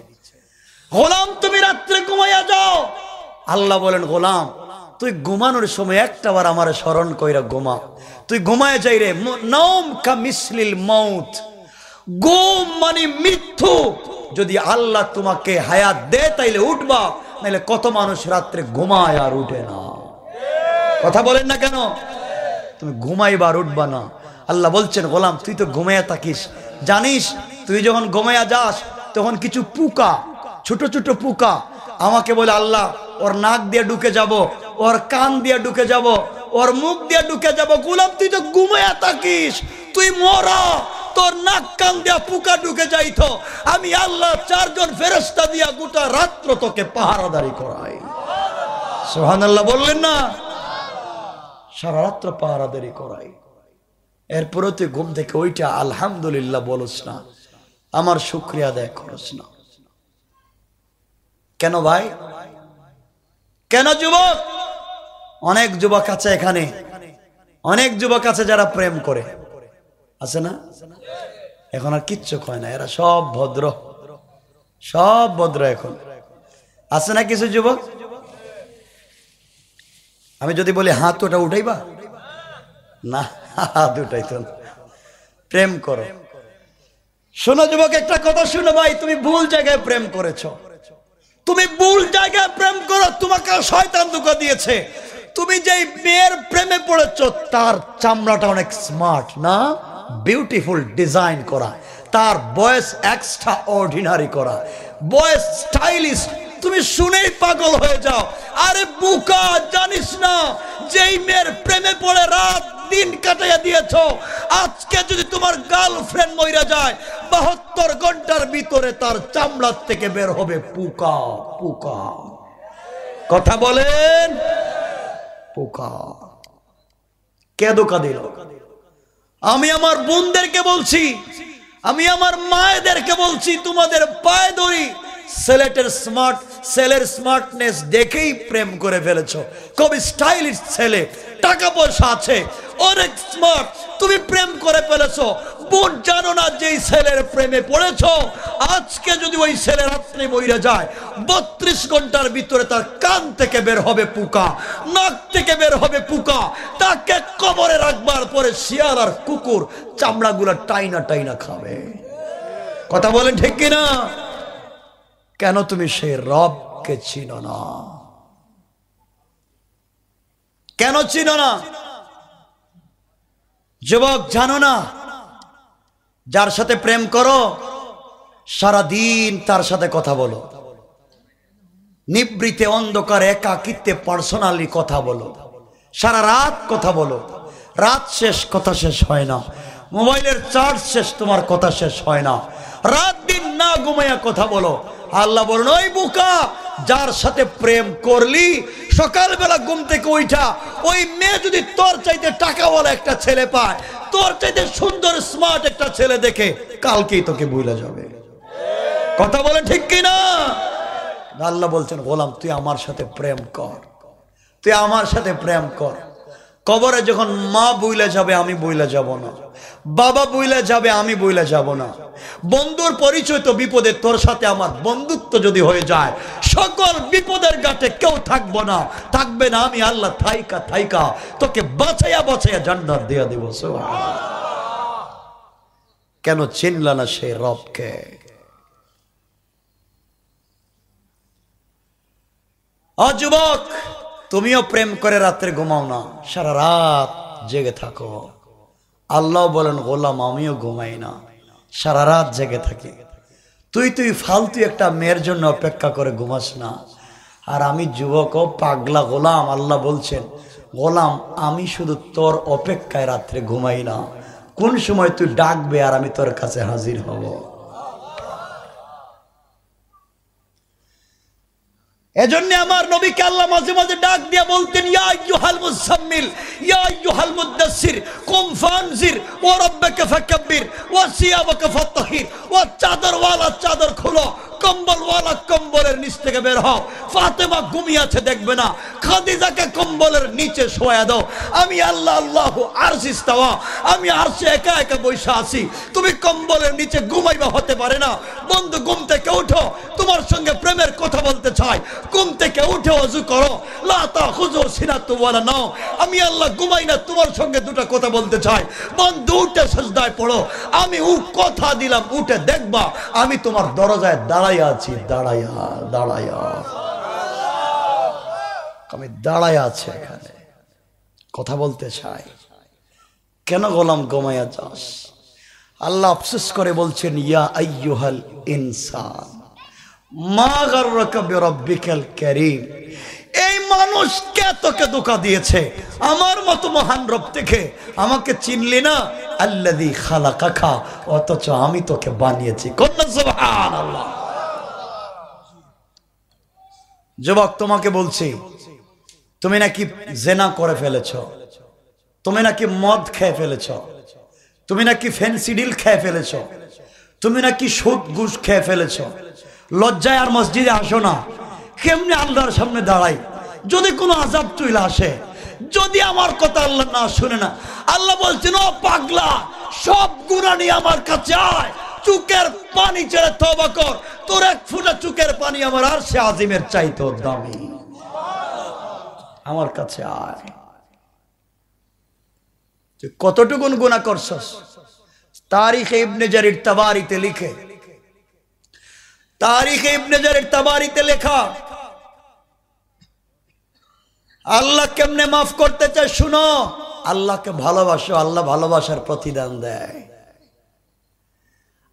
গোলাম তুমি রাত্রে ঘুমাইয়া যাও। আল্লাহ বলেন, গোলাম তুই ঘুমানোর সময় একটাবার আমার স্মরণ কইরা ঘুমা। তুই ঘুমায় যাই রে, নওম কা মিসলিল মাউত, ঘুম মানে মৃত্যু। যদি আল্লাহ তোমাকে হায়াত দে তাইলে উঠবা, নাইলে কত মানুষ রাত্রে ঘুমায় আর উঠে না। কথা বলেন না কেন? তুমি ঘুমাইবা আর উঠবা না। আল্লাহ বলছেন গোলাম তুই তো ঘুমাইয়া থাকিস, জানিস তুই যখন ঘুমাইয়া যাস তখন কিছু পোকা, ছোট ছোট পোকা আমাকে বলে আল্লাহ ওর নাক দিয়ে ঢুকে যাব, ওর কান দিয়ে ঢুকে যাব, ওর মুখ দিয়ে ঢুকে যাব। গোলাম তুই তো ঘুমাইয়া থাকিস, তুই মরা, তোর নাক কান দিয়া পোকা ঢুকে যাইতো, আমি আল্লাহ 4 জন ফেরেশতা দিয়া গোটা রাত্র তোকে পাহারাদারি করাই। সুবহানাল্লাহ বললেন না? সারা রাত্র পাহারাদারি করাই। এরপরে তুই ঘুম থেকে ওইটা আলহামদুলিল্লাহ বলস না, আমার শুকরিয়া আদায় করস না। কেন ভাই? কেন যুবক? অনেক যুবক আছে এখানে, অনেক যুবক আছে যারা প্রেম করে, আছে না? এখন আর কিচ্ছু কয় না, এরা সব ভদ্র, সব ভদ্র এখন। আছে না কিছু যুবক? আমি যদি বলি হাত ওটা উঠাইবা না, হাত উঠাইতো না, প্রেম করো। শোনো যুবক, একটা কথা শুনো ভাই, তুমি ভুল জায়গায় প্রেম করেছো, তুমি ভুল জায়গায় প্রেম করো, তোমাকে শয়তান ধোঁকা দিয়েছে। তুমি যেই মেয়ের প্রেমে পড়েছো তার চামড়াটা অনেক স্মার্ট না, বিউটিফুল ডিজাইন করা, তার বয়স এক্সট্রা অর্ডিনারি করা, বয়স স্টাইলিশ, তুমি শুনেই পাগল হয়ে যাও। আরে বুকা, জানিস না যেই মেয়ের প্রেমে পড়ে রাত দিন কাটাইয়া দিয়েছো, আজকে যদি তোমার গার্লফ্রেন্ড মইরা যায় 72 ঘন্টার ভিতরে তার চামড়ার থেকে বের হবে পোকা। পোকা, কথা বলেন, পোকা। কে ধোঁকা দিল? আমি আমার বোনদেরকে বলছি, আমি আমার মায়েদেরকে বলছি, তোমাদের পায়ে ধরি, ছেলের স্মার্টনেস দেখেই প্রেম করে ফেলেছো। খুবই স্টাইলিশ ছেলে, টাকা পয়সা আছে, অনেক স্মার্ট, তুমি প্রেম করে ফেলেছো। বোন জানো না যেই ছেলের প্রেমে পড়েছো, আজকে যদি ওই ছেলে রাত্রে মইরা যায় 32 ঘন্টার ভিতরে তার কান থেকে বের হবে পোকা, নাক থেকে বের হবে পোকা, তাকে কবরে রাখবার পরে শিয়াল আর কুকুর চামড়াগুলা টাইনা টাইনা খাবে। কথা বলেন ঠিক কিনা? কেন তুমি সেই রবকে চিনো না? কেন চিনো না? যুবক জানো না, যার সাথে প্রেম করো সারাদিন তার সাথে কথা বলো, নিবৃতে অন্ধকারে একাকিত্বে পার্সোনালি কথা বলো, সারা রাত কথা বলো, রাত শেষ কথা শেষ হয় না, মোবাইলের চার্জ শেষ তোমার কথা শেষ হয় না, রাত দিন না ঘুমাইয়া কথা বলো। আল্লাহ বলেন ওই বোকা, যার সাথে প্রেম করলি সকালবেলা ঘুম থেকে উঠা ওই মেয়ে যদি তোর চাইতে টাকাওয়ালা একটা ছেলে পায়, তোর চাইতে সুন্দর স্মার্ট একটা ছেলে দেখে, কালকেই তোকে ভুলে যাবে। কথা বলেন ঠিক কিনা? আল্লাহ বলছেন গোলাম তুই আমার সাথে প্রেম কর, তুই আমার সাথে প্রেম কর। কবরে যখন মা বইলে যাবে আমি বইলে যাব না, বাবা বইলে যাবে আমি বইলে যাব না, বন্ধুর পরিচয় তো বিপদে তোর সাথে আমার বন্ধুত্ব যদি হয়ে যায়, সকল বিপদের ঘাটে কেউ থাকবো না, থাকবে না আমি আল্লাহ থাইকা থাইকা তোকে বাঁচাইয়া বাঁচাইয়া জান্নাত দিয়ে দেব। কেন চিনলা না সেই রবকে? যুবক, তুমিও প্রেম করে রাত্রে ঘুমাও না, সারা রাত জেগে থাকো। আল্লাহ বলেন গোলাম আমিও ঘুমাই না, সারা রাত জেগে থাকি। তুই ফালতু একটা মেয়ের জন্য অপেক্ষা করে ঘুমাস না। আর আমি যুবক ও পাগলা গোলাম, আল্লাহ বলছেন গোলাম আমি শুধু তোর অপেক্ষায় রাত্রে ঘুমাই না, কোন সময় তুই ডাকবে আর আমি তোর কাছে হাজির হব। এজন্য আমার নবীকে আল্লাহ মাঝে মাঝে ডাক দিয়া বলতেন ইয়া আইয়ুহাল মুজাম্মিল ইয়া আইয়ুহাল মুদাসসির কুম ফানজির ওয়া রাব্বাকা ফাকাব্বির ওয়া সিয়াবাকা ফাতাহির, ওয়া চাদরওয়ালা চাদর খোলো, কম্বলওয়ালা কম্বলের নিচ থেকে বের হও। ফাতেমা ঘুমিয়ে আছে দেখবে না, খাদিজাকে কম্বলের নিচে শোয়া দাও। আমি আল্লাহ আল্লাহু আরশ ইস্তাওয়া, আমি আরশে একা একা বসে আছি, তুমি কম্বলের নিচে ঘুমাইবা হতে পারে না। বন্ধু ঘুম থেকে উঠো, তোমার সঙ্গে প্রেমের কথা বলতে চাই। ঘুম থেকে উঠে ওযু করো, লা তাখুযু সিনাতুন ওয়ালা নাওম, আমি আল্লাহ ঘুমাই না, তোমার সঙ্গে দুটো কথা বলতে চাই। বন্ধু উঠে সিজদায় পড়ো, আমি কথা দিলাম উঠে দেখবা আমি তোমার দরজায় দাঁড়াইয়া আছি, দাঁড়াইয়া দাঁড়াইয়া আমি দাঁড়াইয়া আছি এখানে, কথা বলতে চাই। কেন গোলাম ঘুমাইয়া যাস? আল্লাহ আফসোস করে বলছেন, ইয়া আইয়ুহাল ইনসান মা গাররাকা বিরাব্বিকাল কারীম, এই মানুষ কে তোকে ধোঁকা দিয়েছে? আমার মতো মহান রব থেকে আমাকে চিনলি না? আল্লাযী খালাকাকা, অথচ আমি তোকে বানিয়েছি। কন্যা সুবহানাল্লাহ। যুবক তোমাকে বলছি, তুমি নাকি জেনা করে ফেলেছ, তুমি নাকি মদ খেয়ে ফেলেছ, তুমি নাকি ফেন্সিডিল খেয়ে ফেলেছ, তুমি নাকি সুদ ঘুষ খেয়ে ফেলেছ। লজ্জায় আর মসজিদে আসো না। কেমনে আল্লাহর সামনে দাঁড়াই যদি কোনো আযাব চলে আসে, যদি আমার কথা আল্লাহ না শুনে না? আল্লাহ বলছেন, ও পাগলা, সব গুনাহ নিয়ে আমার কাছে আয়, চুকের পানি ছেড়ে তওবা কর, তোর এক ফোঁটা চুকের পানি আমার আরশে আজিমের চাইতেও দামি। আমার কাছে আয়। তুই কতটুকুন গুনাহ করছস? তারিখে ইবনে জারির তাবারিতে লিখে, তারিখে ইবনে জারির তাবারিতে লেখা, আল্লাহ কেমনে মাফ করতে চায় শুনো। আল্লাহকে ভালোবাসো, আল্লাহ ভালোবাসার প্রতিদান দেয়।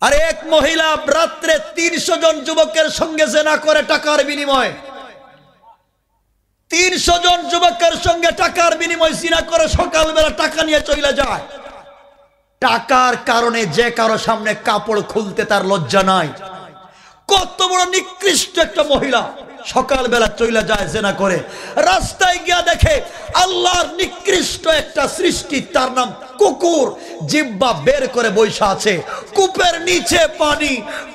আর এক মহিলা রাত্রে 300 জন যুবকের সঙ্গে জেনা করে টাকার বিনিময়, 300 জন যুবকের সঙ্গে টাকার বিনিময় জিনা করে সকালবেলা টাকা নিয়ে চলে যায়। টাকার কারণে যে কারো সামনে কাপড় খুলতে তার লজ্জা নাই। কত বড় নিকৃষ্ট একটা মহিলা সকালবেলা চলে যায় জেনা করে। রাস্তায় গিয়া দেখে আল্লাহর নিকৃষ্ট একটা সৃষ্টি, তার নাম কুকুর, জিহ্বা বের করে বৈশা আছে। কূপের নিচে পানি,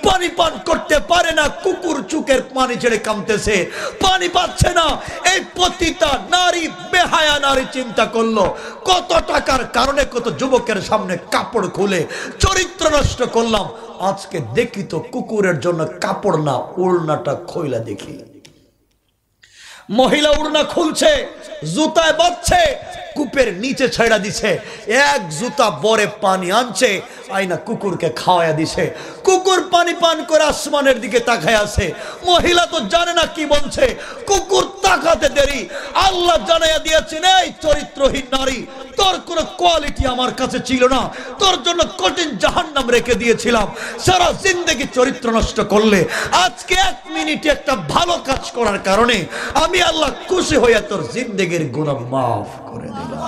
পানি পান করতে পারে না, কুকুর চুকের পানি ছেড়ে কামতেছে, পানি পাচ্ছে না। এই পতিতা নারী, বেহায়া নারী চিন্তা করলো, কত টাকার কারণে কত যুবকের সামনে কাপড় খুলে চরিত্র নষ্ট করলাম। আজকে দেখি তো কুকুরের জন্য কাপড় না, ওড়নাটা খোলা দেখি। মহিলা উড়না খুলছে, জুতায় বাঁধছে, কূপের নিচে ছেড়া দিছে, এক জুতা বরে পানি আনছে, আইনা কুকুরকে খাওয়াইয়া দিছে। কুকুর পানি পান করে আসমানের দিকে তাকায় আছে। মহিলা তো জানে না কি বলছে, কুকুর তাকাতে দেরি। আল্লাহ জানাইয়া দিয়েছেন, এই চরিত্রহীন নারী, তোর কোনো কোয়ালিটি আমার কাছে ছিল না, তোর জন্য কঠিন জাহান্নাম রেখে দিয়েছিলাম। সারা জিন্দেগি চরিত্র নষ্ট করলে, আজকে 1 মিনিটে একটা ভালো কাজ করার কারণে আমি আল্লাহ খুশি হইয়া তোর জিন্দেগির গুনাহ মাফ করে দিলাম।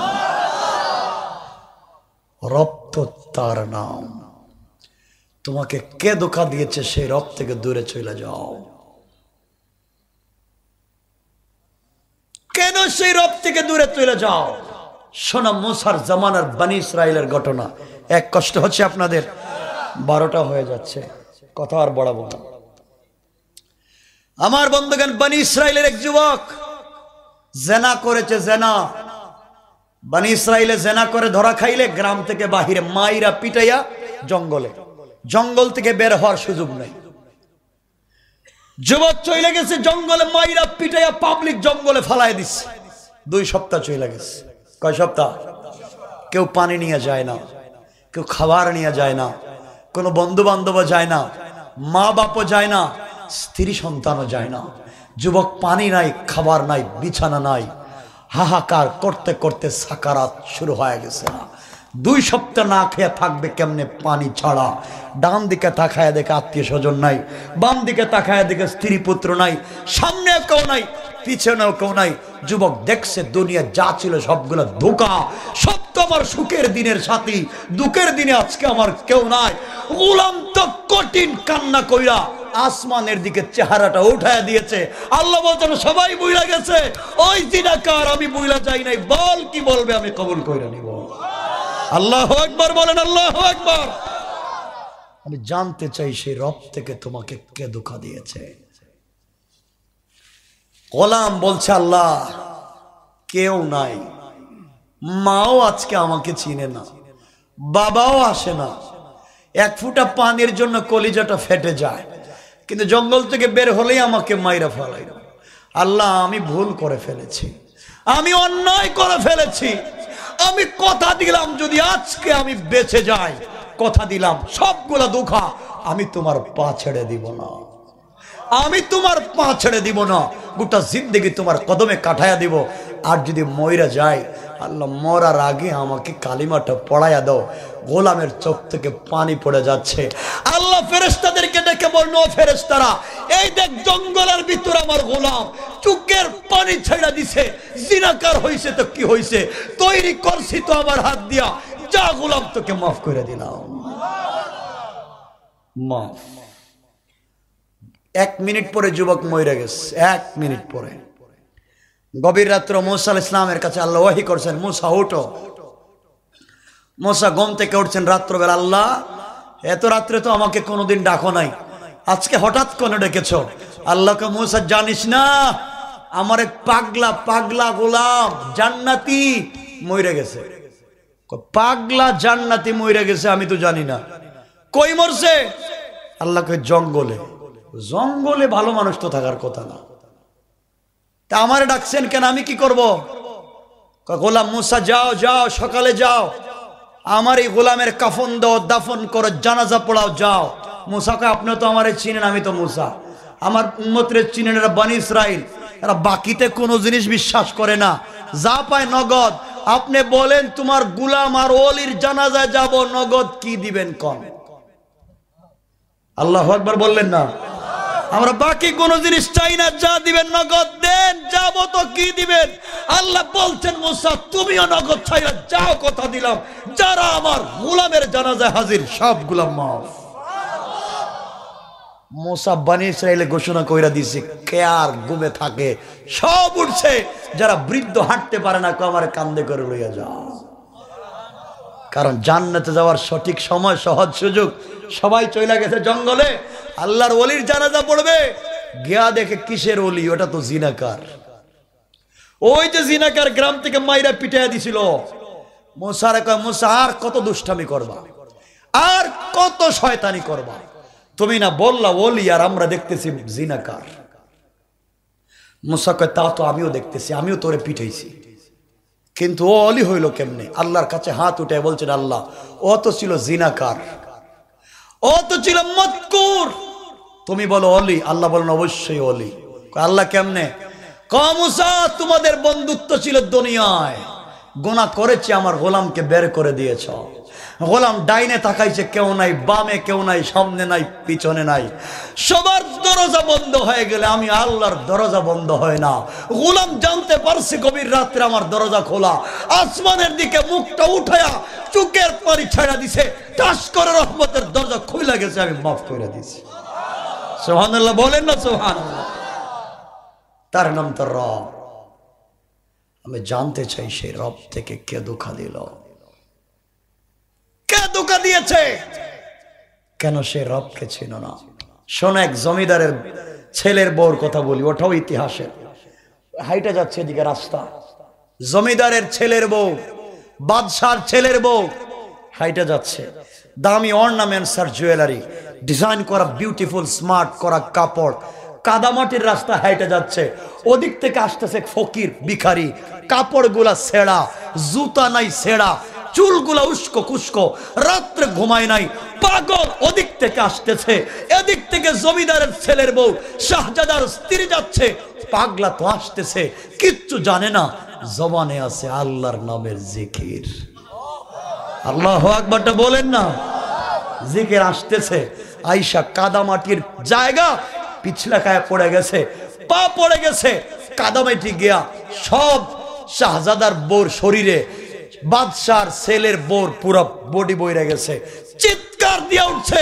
রব তো তার নাম। তোমাকে কে ধোঁকা দিয়েছে সেই রব থেকে দূরে চলে যাও। কেন সেই রব থেকে দূরে চলে যাও? শোনা, মুসার জামানার বনি ইসরাইলের ঘটনা। এক কষ্ট হচ্ছে আপনাদের, 12টা হয়ে যাচ্ছে, কথা আর বাড়াবো না। আমার বন্ধুগণ, বনি ইসরাইলের এক যুবক জেনা করেছে। জেনা, বনি ইসরাইলে জেনা করে ধরা খাইলে গ্রাম থেকে বাহিরে মাইরা পিটাইয়া জঙ্গলে, জঙ্গল থেকে বের হওয়ার সুযোগ নেই। যুবক চলে গেছে জঙ্গলে, মাইরা পিটাইয়া পাবলিক জঙ্গলে ফালাই দিচ্ছে। 2 সপ্তাহ চলে গেছে। কয় সপ্তাহ? কেউ পানি নিয়ে যায় না, কেউ খাবার নিয়ে যায় না, কোনো বন্ধু বান্ধব যায় না, মা বাপও যায় না, স্ত্রী সন্তানও যায় না। যুবক পানি নাই, খাবার নাই, বিছানা নাই, হাহাকার করতে করতে সাকারাত শুরু হয়ে গেছে। 2 সপ্তাহ না খেয়ে থাকবে কেমনে পানি ছাড়া। ডান দিকে তাকায় দেখে আত্মীয় স্বজন নাই, বাম দিকে তাকায় দেখে স্ত্রী পুত্র নাই, সামনে কেউ নাই, পিছনেও কেউ নাই। যুবক দেখছে দুনিয়া যা ছিল সবগুলো ধোঁকা, সব তো আমার সুখের দিনের সাথী, দুঃখের দিনে আজকে আমার কেউ নাই। গোলাম তো কঠিন কান্না কইরা আসমানের দিকে চেহারাটা উঠায় দিয়েছে। আল্লাহ বলছেন, সবাই বুইলা গেছে, ওই জিনাকার আমি বুইলা যাই নাই, বল কি বলবে, আমি কবুল কইরা নিব। আল্লাহু আকবার বলেন, আল্লাহু আকবার। আমি জানতে চাই সেই রব থেকে তোমাকে কে ধোঁকা দিয়েছে। গোলাম বলছে আল্লাহ কেউ নাই, মাও আজকে আমাকে চিনে না, বাবাও আসে না, এক ফুটা পানির জন্য কলিজাটা ফেটে যায়, কিন্তু জঙ্গল থেকে বের হলেই আমাকে মাইরা ফেলাই। আল্লাহ আমি ভুল করে ফেলেছি, আমি অন্যায় করে ফেলেছি, আমি কথা দিলাম যদি আজকে আমি বেঁচে যাই, কথা দিলাম সবগুলা ধোঁকা আমি তোমার পা ছেড়ে দিব না, আমি তোমার পা ছেড়ে দিব না, গোটা জিন্দেগি তোমার কদমে কাটাইয়া দিব। আর যদি মইরা যায় আল্লাহ মরার আগে আমাকে কালিমাটা পড়াইয়া দাও। গোলামের চোখ থেকে পানি পড়ে যাচ্ছে। আল্লাহ ফেরেশতাদেরকে ডেকে বলল, ফেরেশতারা এই দেখ জঙ্গলের ভিতর আমার গোলাম চোখের পানি ছেড়ে দিছে, জিনাকার হইছে তো কি হইছে, তৈরি করছি তো আমার হাত দিয়া, যা গোলাম তোকে মাফ করে দিলাম। মাফ। 1 মিনিট পরে যুবক মরে গেছে। 1 মিনিট পরে গভীর রাত্র মুসা আলাইহিস সালামের কাছে আল্লাহ ওহী করছেন, মুসা ওঠো। মুসা ঘুম থেকে উঠছেন রাত্রবেলা, আল্লাহ এত রাত্রে তো আমাকে কোনোদিন ডাকো নাই, আজকে হঠাৎ কেন ডেকেছো? আল্লাহকে মুসা জানিস না আমার এক পাগলা পাগলা গোলাম জান্নাতি মরে গেছে। পাগলা জান্নাতি মরে গেছে আমি তো জানি না। কই মরছে? আল্লাহকে জঙ্গলে। জঙ্গলে ভালো মানুষ তো থাকার কথা না, তা আমারে ডাকছেন কেন, আমি কি করব? গোলাম মুসা যাও যাও, সকালে যাও, আমার এই গোলামের কাফন দাও, দাফন করো, জানাজা পড়াও, যাও। মুসাকে আপনি তো আমারে চিনেন, আমি তো মুসা, আমার উম্মতরে চিনেন, এরা বনি ইসরাইল, এরা বাকিতে কোনো জিনিস বিশ্বাস করে না, যা পায় নগদ। আপনি বলেন তোমার গোলাম আর ওলির জানাজায় যাব, নগদ কি দিবেন কোন? আল্লাহু আকবার বললেন না? আমরা বাকি কোন জিনিস চাই না, যা দিবেন নগদ দেন, যাব তো কি দিবেন? আল্লাহ বলছেন মুসা তুমিও নগদ চাইয়া যাও, কথা দিলাম যারা আমার গোলামের জানাজায় হাজির সব গোলাম মাফ। মুসা বনি ইসরাইলে ঘোষণা কইরা দিছে, কে আর ঘুমে থাকে সব উঠছে, যারা বৃদ্ধ হাঁটতে পারে না আমার কান্দে করে লইয়া যাও। কারণ জান্নাতে যাওয়ার সঠিক সময়, সহজ সুযোগ, সবাই চলে গেছে জঙ্গলে। আল্লাহর ওলির জানাজা পড়বে, গিয়া দেখে কিসের ওলি? ওটা তো জিনাকার। ওই যে জিনাকার গ্রাম থেকে মাইরা পিটাইয়া দিছিল। মুসারে কয়, মুসা আর কত দুষ্টামি করবা, আর কত শয়তানি করবা? তুমি না বললা ওলি, আর আমরা দেখতেছি জিনাকার। মুসা কয়, তা তো আমিও দেখতেছি, আমিও তোরে পিটাইছি, কিন্তু ও অলি হইল কেমনে? আল্লাহর কাছে হাত উঠে বলছেন, আল্লাহ ও তো ছিল জিনাকার, ও তো ছিল মৎকুর, তুমি বলো অলি। আল্লাহ বলেন অবশ্যই অলি। আল্লাহ কেমনে? মুসা তোমাদের বন্ধুত্ব ছিল দুনিয়ায়, গুনাহ করেছে, আমার গোলামকে বের করে দিয়েছ। গোলাম ডাইনে তাকাইছে, কেউ নাই, বামে কেউ নাই, সামনে নাই, পিছনে নাই, সবার দরজা বন্ধ হয়ে গেলে আমি আল্লাহর দরজা বন্ধ হয় না। গোলাম জানতে পারছে গভীর রাত্রে আমার দরজা খোলা, আসমানের দিকে মুখটা উঠায়া চোখের পানি ছেড়া দিছে, টাস করে রহমতের দরজা খুলে গেছে, আমি মাফ করে দিছি। সুবহানাল্লাহ বলেন না সুবহানাল্লাহ? তার নাম তো রব। আমি জানতে চাই সেই রব থেকে কে ধোঁকা দিল, কে ধোঁকা দিয়েছে, কেন সে রবকে ছিল না? শোনো, এক জমিদারের ছেলের বউর কথা বলি, ওটাও ইতিহাসের। হাইটা যাচ্ছে এদিকে রাস্তা, জমিদারের ছেলের বউ, বাদশার ছেলের বউ হাইটা যাচ্ছে, দামি অর্নামেন্টস আর জুয়েলারি, ডিজাইন করা বিউটিফুল স্মার্ট করা কাপড়, কাদামাটির রাস্তা হাইটা যাচ্ছে। ওদিক থেকে আসতেছে ফকির ভিখারি, কাপড়গুলা ছেঁড়া, জুতা নাই ছেঁড়া, চুলগুলা উস্কো কুস্কো, রাত্রে ঘুমায় নাই, পাগল। ওদিক থেকে আসতেছে, এদিক থেকে জমিদারের ছেলের বউ শাহজাদার স্ত্রী যাচ্ছে, পাগলা তো আসতেছে, কিচ্ছু জানে না, জবানে আছে আল্লাহর নামের জিকির। আল্লাহু আকবারটা বলেন না? জিকির আসতেছে, আয়েশা কাদামাটির জায়গা পিছলা খায় পড়ে গেছে, পা পড়ে গেছে কাদামাটি গিয়া, সব শাহজাদার বউর শরীরে, বাদশার ছেলের বউর পুরো বডি বইরে গেছে, চিৎকার দিয়ে উঠছে,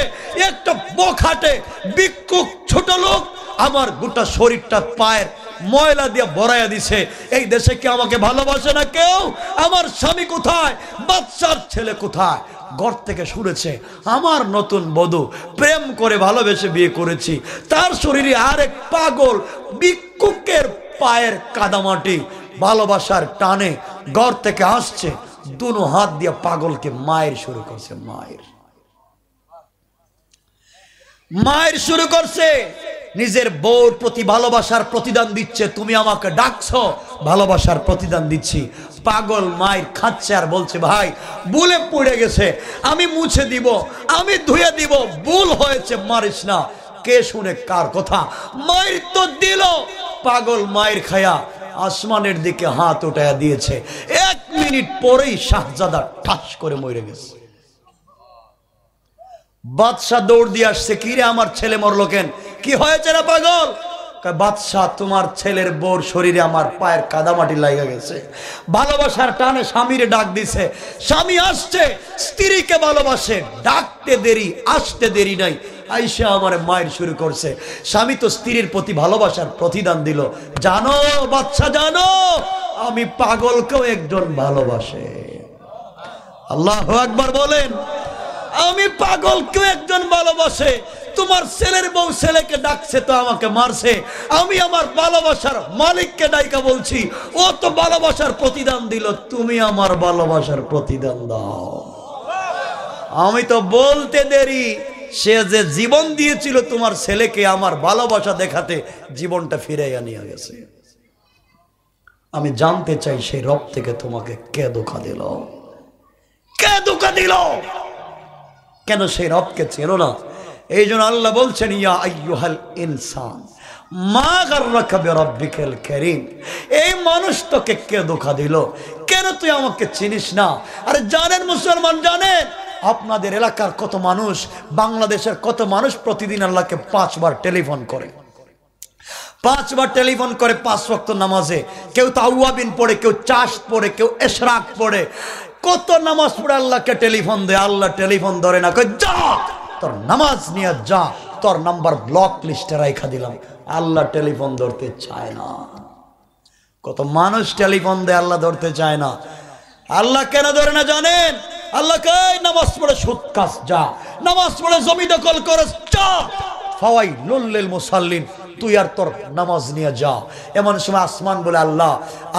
একটা বখাটে ভিক্ষুক ছোট লোক আমার গোটা শরীরটা পায়ের ময়লা দিয়ে ভরাইয়া দিছে। এই দেশে কি আমাকে ভালোবাসে না কেউ? আমার স্বামী কোথায়? বাদশার ছেলে কোথায়? ঘর থেকে শুনেছে আমার নতুন বধূ, প্রেম করে ভালোবেসে বিয়ে করেছি, তার শরীরে আরেক পাগল ভিক্ষুকের পায়ের কাদামাটি ভালোবাসার টানে ঘর থেকে আসছে, দুনো হাত দিয়ে পাগলকে মায়ের শুরু করছে। মায়ের শুরু করছে। নিজের বউর প্রতি ভালোবাসার প্রতিদান দিচ্ছে। তুমি আমাকে ডাকছো, ভালোবাসার প্রতিদান দিচ্ছি। পাগল মায়ের খাচ্ছে আর বলছে, ভাই ভুলে পড়ে গেছে, আমি মুছে দিব, আমি ধুয়ে দিব, ভুল হয়েছে, মারিস না। কে শুনে কার কথা? মায়ের তো দিল। পাগল মায়ের খায়া আসমানের দিকে হাত উঠাইয়া দিয়েছে। 1 মিনিট পরেই শাহজাদা ঠাস করে মরে গেছে। বাদশা দৌড় দিয়ে আসছে, কি রে আমার ছেলে মরলো কেন? কি হয়েছে না পাগল? বাদশা, তোমার ছেলের বউর শরীরে আমার পায়ের কাদামাটি লাগা গেছে। ভালোবাসার টানে স্বামীরে ডাক দিছে। স্বামী আসছে, স্ত্রীকে ভালোবাসে, ডাকতে দেরি আসতে দেরি নাই, আইসা আমার মায়ের শুরু করছে। স্বামী তো স্ত্রীর প্রতি ভালোবাসার প্রতিদান দিল। জানো বাদশা, জানো আমি পাগলকেও একজন ভালোবাসে। আল্লাহু আকবার বলেন। আমি পাগলকেও একজন ভালোবাসে। তোমার ছেলের বউ ছেলেকে ডাকছে তো আমাকে মারছে, আমি আমার ভালোবাসার মালিককে ডাইকা বলছি, ও তো ভালোবাসার প্রতিদান দিল, তুমি আমার ভালোবাসার প্রতিদান দাও। আমি তো বলতে দেরি, সে যে জীবন দিয়েছিল তোমার ছেলেকে আমার ভালোবাসা দেখাতে, জীবনটা ফিরাইয়া নিয়ে গেছে। আমি জানতে চাই সেই রব থেকে তোমাকে কে ধোঁকা দিল? কে ধোঁকা দিল? কেন সেই রবকে চেনো না? এই জন্য আল্লাহ বলছেন, ইয়া আইয়ুহাল ইনসান মা গাররাকা বিরাব্বিকাল কারীম। এই মানুষ তোকে কে ধোঁকা দিল? কেন তুই আমাকে চিনিস না? আরে জানেন মুসলমান, জানেন আপনাদের এলাকার কত মানুষ, বাংলাদেশের কত মানুষ প্রতিদিন আল্লাহকে 5 বার টেলিফোন করে, 5 বার টেলিফোন করে 5 ওয়াক্ত নামাজে। কেউ তাওয়াবিন পড়ে, কেউ চাশ পড়ে, কেউ ইশরাক পড়ে, কত নামাজ পড়ে আল্লাহকে টেলিফোন দেয়। আল্লাহ টেলিফোন ধরে না, কই যা তোর নামাজ নিয়ে যা, তোর নাম্বার ব্লক লিস্টে রাখা দিলাম। আল্লাহ টেলিফোন ধরতে চায় না। কত মানুষ টেলিফোন দেয়, আল্লাহ ধরতে চায় না। আল্লাহ কেন ধরে না জানেন? আল্লাহ কই নামাজ পড়ে সুদ খাস যা, নামাজ পড়ে জমি দখল করস যা, ফাওয়াইলুল লিল মুসাল্লিন, তুই আর তোর নামাজ নিয়ে যা। এমন সময় আসমান বলে, আল্লাহ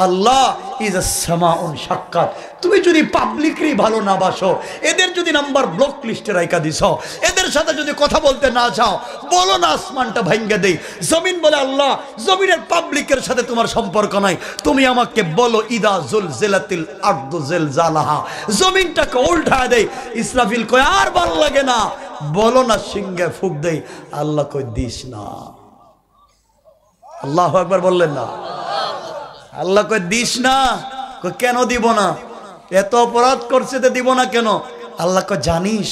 আল্লাহ ইজ সামাউন শাক্কাত, তুমি যদি পাবলিকলি ভালো না বাসো, এদের যদি নাম্বার ব্লক লিস্টে রাখা দিছ, এদের সাথে যদি কথা বলতে না চাও, বলো না আসমানটা ভাঙ্গে দেই। জমিন বলে, আল্লাহ জমিনের পাবলিকের সাথে তোমার সম্পর্ক নাই, তুমি আমাকে বলো ইদা জুলজিলাতিল আরদু জিলজালাহা, জমিনটাকে উল্টায় দেই। ইসরাফিল কয় আর ভালো লাগে না, বলো না সিংহে ফুক দেই। আল্লাহ কই দিস না। আল্লাহু আকবার বললেন না? আল্লাহ কই দিস না। কেন দিব না? এত অপরাধ করছে তো দিব না কেন? আল্লাহ কই জানিস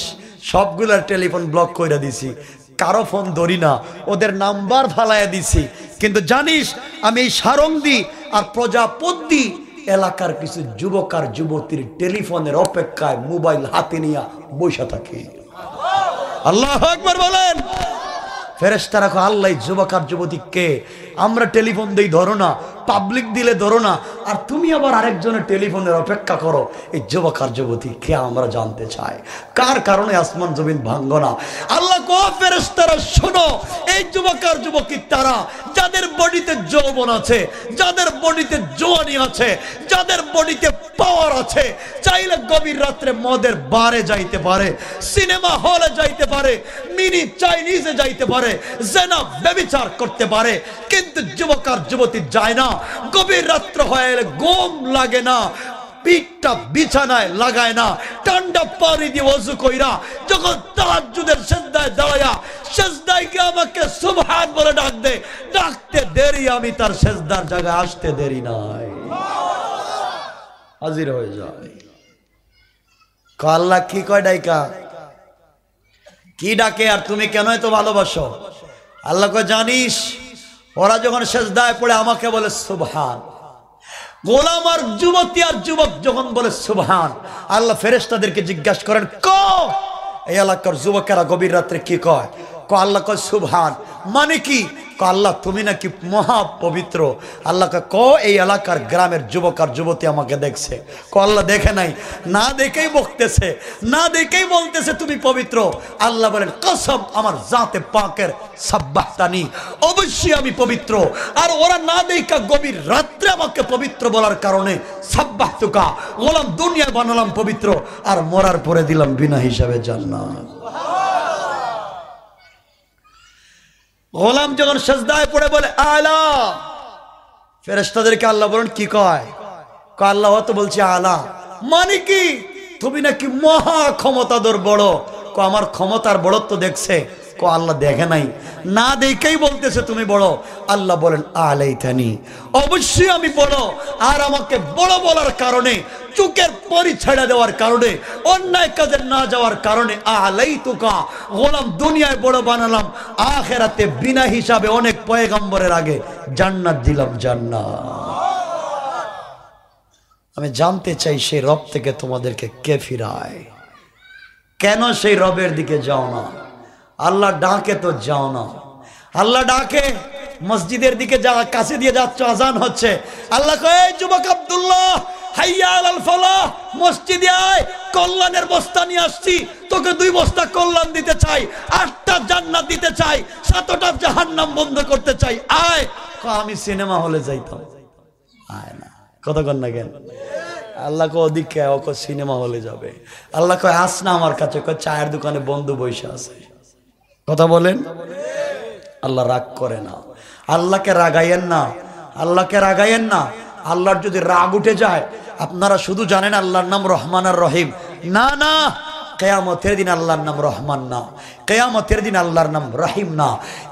সবগুলার টেলিফোন ব্লক কইরা দিছি, কারো ফোন ধরি না, ওদের নাম্বার ফালাইয়া দিছি, কিন্তু জানিস আমি এই সারঙ্গী আর প্রজাপতি এলাকার কিছু যুবক আর যুবতীর টেলিফোনের অপেক্ষায় মোবাইল হাতে নিয়ে বসে থাকি। আল্লাহু আকবার বলেন। ফেরেশতারা কয়, আল্লাহ যুবক আর যুবতীকে আমরা টেলিফোন দেই ধরো না, পাবলিক দিলে ধরো না, আর তুমি আবার আরেকজনের টেলিফোনের অপেক্ষা করো। এই যুবক আর যুবতী কে আমরা জানতে চাই, কার কারণে আসমান জমিন ভাঙ্গো না। আল্লাহ কয়, ফেরেশতারা শোনো, এই যুবক আর যুবতী তারা যাদের বডিতে যৌবন আছে, যাদের বডিতে জোয়ানি আছে, যাদের বডিতে পাওয়ার আছে, চাইলে গভীর রাত্রে মদের বারে যাইতে পারে, সিনেমা হলে যাইতে পারে, মিনি চাইনিজে যাইতে পারে, জেনা ব্যভিচার করতে পারে, কিন্তু যুবক আর যুবতী যায় না। গভীর রাত্র হয়ে এলে ঘুম লাগে না, পিঠটা বিছানায় লাগায় না, ঠান্ডা পানি দিয়ে ওযু কইরা যখন তাহাজ্জুদের সিজদায় দাঁড়ায়া সিজদায় গিয়ে আমাকে সুবহান বলে ডাক দে, ডাকতে দেরি আমি তার সিজদার জায়গায় আসতে দেরি নাই, হাজির হয়ে যায়। আল্লাহ কি কয় ডাইকা, কি ডাকে, আর তুমি কেন এত ভালোবাসো? আল্লাহ কয় জানিস ওরা যখন সিজদায় পড়ে আমাকে বলে সুবহান, গোলাম আর যুবতী আর যুবক যখন বলে সুবহান, আল্লাহ ফেরেশতাদেরকে জিজ্ঞাসা করেন এই এলাকার যুবকেরা গভীর রাত্রে কি কয়? আল্লাহ কয় সুবহান। মানে কি? আল্লাহ তুমি নাকি মহা পবিত্র। আল্লাহকে এই এলাকার গ্রামের যুবক আর যুবতী আমাকে দেখছে। আল্লাহ দেখে নাই, না দেখেই বকতেছে, না দেখেই বলতেছে তুমি পবিত্র। আল্লাহ বলেন কসম আমার জাতে পাকের সাব্বাহতানি, অবশ্যই আমি পবিত্র। আর ওরা না দেখা গভীর রাত্রে আমাকে পবিত্র বলার কারণে সাব্বাহতুকা, গোলাম দুনিয়া বানালাম পবিত্র, আর মরার পরে দিলাম বিনা হিসাবে জান্নাত। গোলাম যখন সেজদায় পড়ে বলে আলা, ফেরেশতাদেরকে আল্লাহ বলেন কি কয়? আল্লাহ তো বলছে আলা মানে কি? তুমি নাকি মহা ক্ষমতাধর বড়। আমার ক্ষমতার বড়ত্ব দেখছে? আল্লাহ দেখে নাই, না দেখেই বলতেছে তুমি বড়। আল্লাহ বলেন আলাইতানি, অবশ্যই আমি বড়। আর আমাকে বড় বলার কারণে, চুকের পরি ছেড়ে দেওয়ার কারণে, অন্যায় কাজে না যাওয়ার কারণে আলাইতুকা, গোলাম দুনিয়ায় বড় বানালাম, আখিরাতে বিনা হিসাবে অনেক পয়গম্বরের আগে জান্নাত দিলাম জান্নাত। আমি জানতে চাই সেই রব থেকে তোমাদেরকে কে ফিরায়? কেন সেই রবের দিকে যাও না? আল্লাহ ডাকে তো যাও না। আল্লাহ ডাকে, মসজিদের দিকে যা কাছে দিয়ে যাচ্ছ, আজান হচ্ছে, আল্লাহ কয় এই যুবক আব্দুল্লাহ হাইয়া আলাল ফালাহ, মসজিদে আয়, কল্যাণের বস্তা নিয়ে আসছি, তোকে 2 বস্তা কল্যাণ দিতে চাই, 8টা জান্নাত দিতে চাই, 7টা জাহান্নাম বন্ধ করতে চাই, আয়। আমি সিনেমা হলে যাইতাম, আয় না। কতক্ষণ না কেন? আল্লাহ কো ওদিকে ওকে সিনেমা হলে যাবে। আল্লাহ কয় আস না আমার কাছে, কয় চায়ের দোকানে বন্ধু বসে আছে। কথা বলেন। আল্লাহ রাগ করে না, আল্লাহকে রাগাইয়েন না, আল্লাহকে রাগাইয়েন না। আল্লাহর যদি রাগ উঠে যায়, আপনারা শুধু জানেন আল্লাহর নাম রহমান আর রহিম, না না, কিয়ামতের দিন আল্লাহর নাম রহমান না, কিয়ামতের দিন আল্লাহর নাম রহিম না,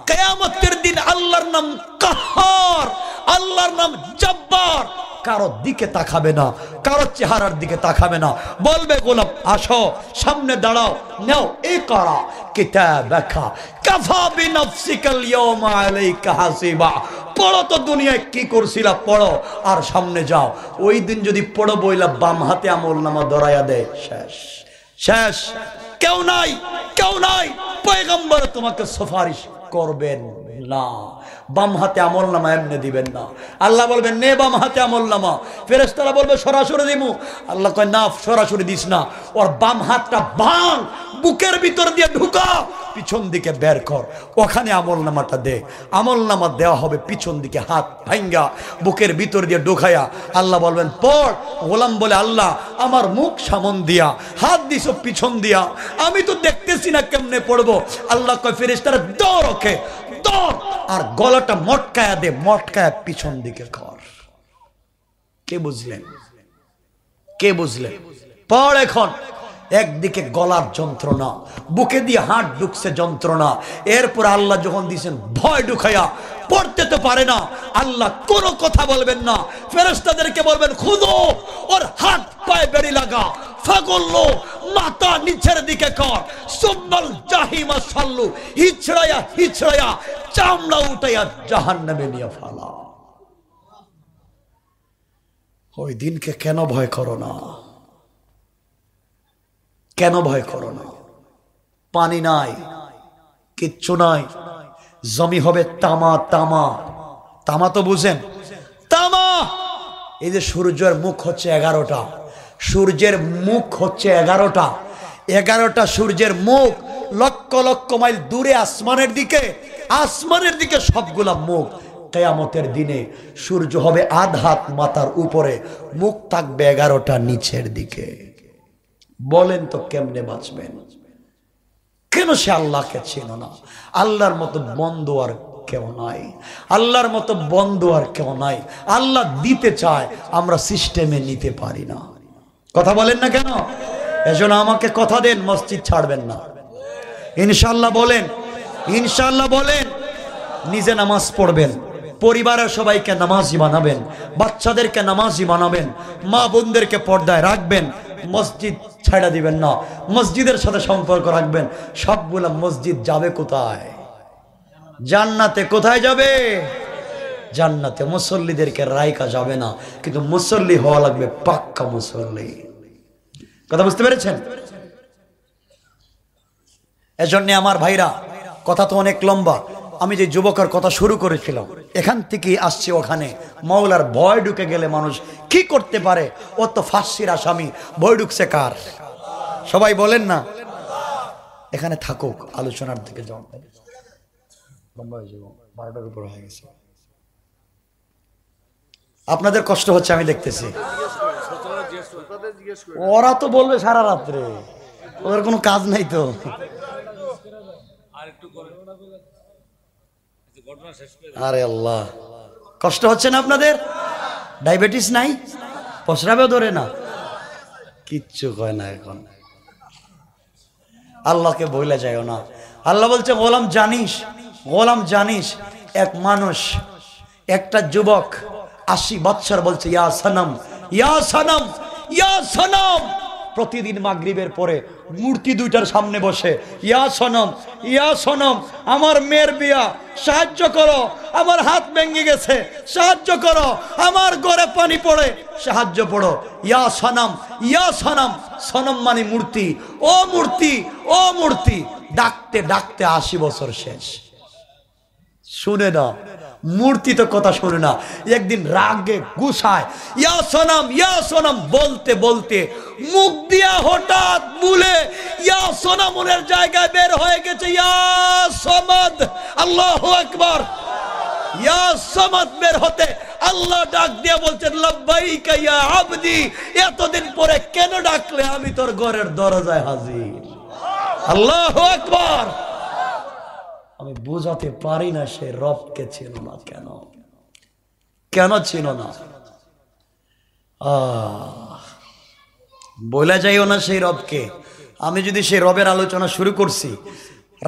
কিয়ামতের দিন আল্লাহর নাম কাহার, আল্লাহর নাম জব্বার। কারো দিকে তাকাবে না, কারো চেহারার দিকে তাকাবে না, বলবে গোলাম আসো, সামনে দাঁড়াও, নাও ইকরা কিতাবাকা কাফা বিনফসিকাল ইয়াওমা আলাইকা হাসিবা। পড়ো তো, দুনিয়ায় কি করছিলা পড়ো, আর সামনে যাও। ওই দিন যদি পড়ো বইলা বাম হাতে আমলনামা ধরাইয়া দেয়, শেষ শেষ। কেউ নাই, কেউ নাই, পয়গম্বর তোমাকে সুপারিশ করবেন না। বাম হাতে আমলনামা এমনি দিবেন না। আল্লাহ বলবেন নে বাম হাতে আমলনামা, ফেরেশতারা বলবে সরাসরি দিমু। আল্লাহ কয় না, সরাসরি দিস না, ওর বাম হাতটা ভাঙ, বুকের ভিতর দিয়ে ঢুকা, পিছন দিকে বের কর, ওখানে আমলনামাটা দে। আমলনামা দেওয়া হবে পিছন দিকে, হাত ভাঙ্গা বুকের ভিতর দিয়ে ঢুকাইয়া। আল্লাহ বলবেন পড়। গোলাম বলে আল্লাহ আমার মুখ সামন দিয়া, হাত দিছ পিছন দিয়া, আমি তো দেখতেছি না কেমনে পড়বো। আল্লাহ কয় ফেরেশতারা দৌড়, ওকে দৌড়, আর গলাটা মটকায়া দে, মটকায়া পিছন দিকে কর। কে বুঝলেন? কে বুঝলেন? পড় এখন। একদিকে গলার যন্ত্রণা, বুকে দিয়ে হাত ঢুকছে যন্ত্রণা, এরপর আল্লাহ যখন দিয়েছেন ভয় ঢুকাইয়া, পড়তে তো পারে না। আল্লাহ কোনো কথা বলবেন না, ফেরেশতাদেরকে বলবেন খুদো, ওর হাত পায়ে বেড়ি লাগা, ফাগল্লো, মাথা নিচের দিকে কর, সুম্মাল জাহিমা সাল্লু, হিচড়াইয়া হিচড়াইয়া চামড়া উঠাইয়া জাহান্নামে নিয়ে ফালা। ওই দিনকে কেন ভয় করো না? কেন ভয় করো না? পানি নাই, কিচ্ছু নাই, জমি হবে তামা। তামা, তামা তো বুঝেন, তামা। এই যে সূর্যের মুখ হচ্ছে 11টা, সূর্যের মুখ হচ্ছে 11টা, 11টা সূর্যের মুখ, লক্ষ লক্ষ মাইল দূরে আসমানের দিকে, আসমানের দিকে সবগুলা মুখ। কিয়ামতের দিনে সূর্য হবে আধ হাত মাথার উপরে, মুখ থাকবে 11টা নিচের দিকে। বলেন তো কেমনে বাঁচবেন? কেন সে আল্লাহকে চেনো না? আল্লাহর মতো বন্ধু আর কেউ নাই, আল্লাহর মতো বন্ধু আর কেউ নাই। আল্লাহ দিতে চায়, আমরা সিস্টেমে নিতে পারি না। কথা বলেন না কেন? এজন্য আমাকে কথা দেন, মসজিদ ছাড়বেন না ইনশাআল্লাহ। বলেন ইনশাআল্লাহ। বলেন নিজে নামাজ পড়বেন, পরিবারের সবাইকে নামাজি বানাবেন, বাচ্চাদেরকে নামাজি বানাবেন, মা বোনদেরকে পর্দায় রাখবেন, মসজিদ ছাড়া দিবেন না, মসজিদের সাথে সম্পর্ক রাখবেন। সবগুলা মসজিদ যাবে কোথায়? জান্নাতে। কোথায় যাবে? জান্নাতে। মুসল্লিদেরকে রাইকা যাবে না, কিন্তু মুসল্লি হওয়া লাগবে পাক্কা মুসল্লি। কথা বুঝতে পেরেছেন? এজন্য আমার ভাইরা, কথা তো অনেক লম্বা, আমি যে যুবকের কথা শুরু করেছিলাম এখান থেকে আসছে ওখানে, মাওলার ভয় ঢুকে গেলে মানুষ কি করতে পারে? ও তো ফাঁসির আসামি, ভয় ঢুকছে কার? সবাই বলেন না। এখানে থাকুক, আলোচনার দিকে যাও। 12টার উপর হয়ে গেছে, আপনাদের কষ্ট হচ্ছে আমি দেখতেছি। ওরা তো বলবে সারা রাত্রে, ওদের কোনো কাজ নাই তো। আরে আল্লাহ, কষ্ট হচ্ছে না আপনাদের? ডায়াবেটিস নাই, প্রস্রাবেও ধরে না, কিচ্ছু কয় না। এখন আল্লাহকে বইলে যায়ও না। আল্লাহ বলছে, গোলাম জানিস, গোলাম জানিস, এক মানুষ, একটা যুবক 80 বৎসর বলছে ইয়া সনম, ইয়া সনম, ইয়া সনম। প্রতিদিন মাগরিবের পরে মূর্তি দুইটার সামনে বসে, ইয়া সনম, ইয়া সনম, আমার মেয়ের বিয়া, সাহায্য করো, আমার হাত ভেঙে গেছে, সাহায্য করো, আমার ঘরে পানি পড়ে, সাহায্য করো, ইয়া সনম, ইয়া সনম। সনম মানে মূর্তি, ও মূর্তি, ও মূর্তি। ডাকতে ডাকতে 80 বছর শেষ। শুনে না, মূর্তি তো কথা শুনে না। একদিন রাগে গুছায় ইয়া সনম, ইয়া সনম বলতে বলতে মুখ দিয়া হঠাৎ বলে ইয়া সনমের জায়গায় বের হয়ে গেছে ইয়া সমাদ। আল্লাহু আকবার। ইয়া সমাদ বের হতে আল্লাহ ডাক দিয়ে বলছেন লব্বাইকা ইয়া আবদি, এতদিন পরে কেন ডাকলে? আমি তোর ঘরের দরজায় হাজির। আল্লাহু আকবার। আমি বুঝাতে পারি না সে রবকে ছিল না কেন, কেন ছিল না? বলে যাইও না সেই রবকে। আমি যদি সেই রবের আলোচনা শুরু করছি,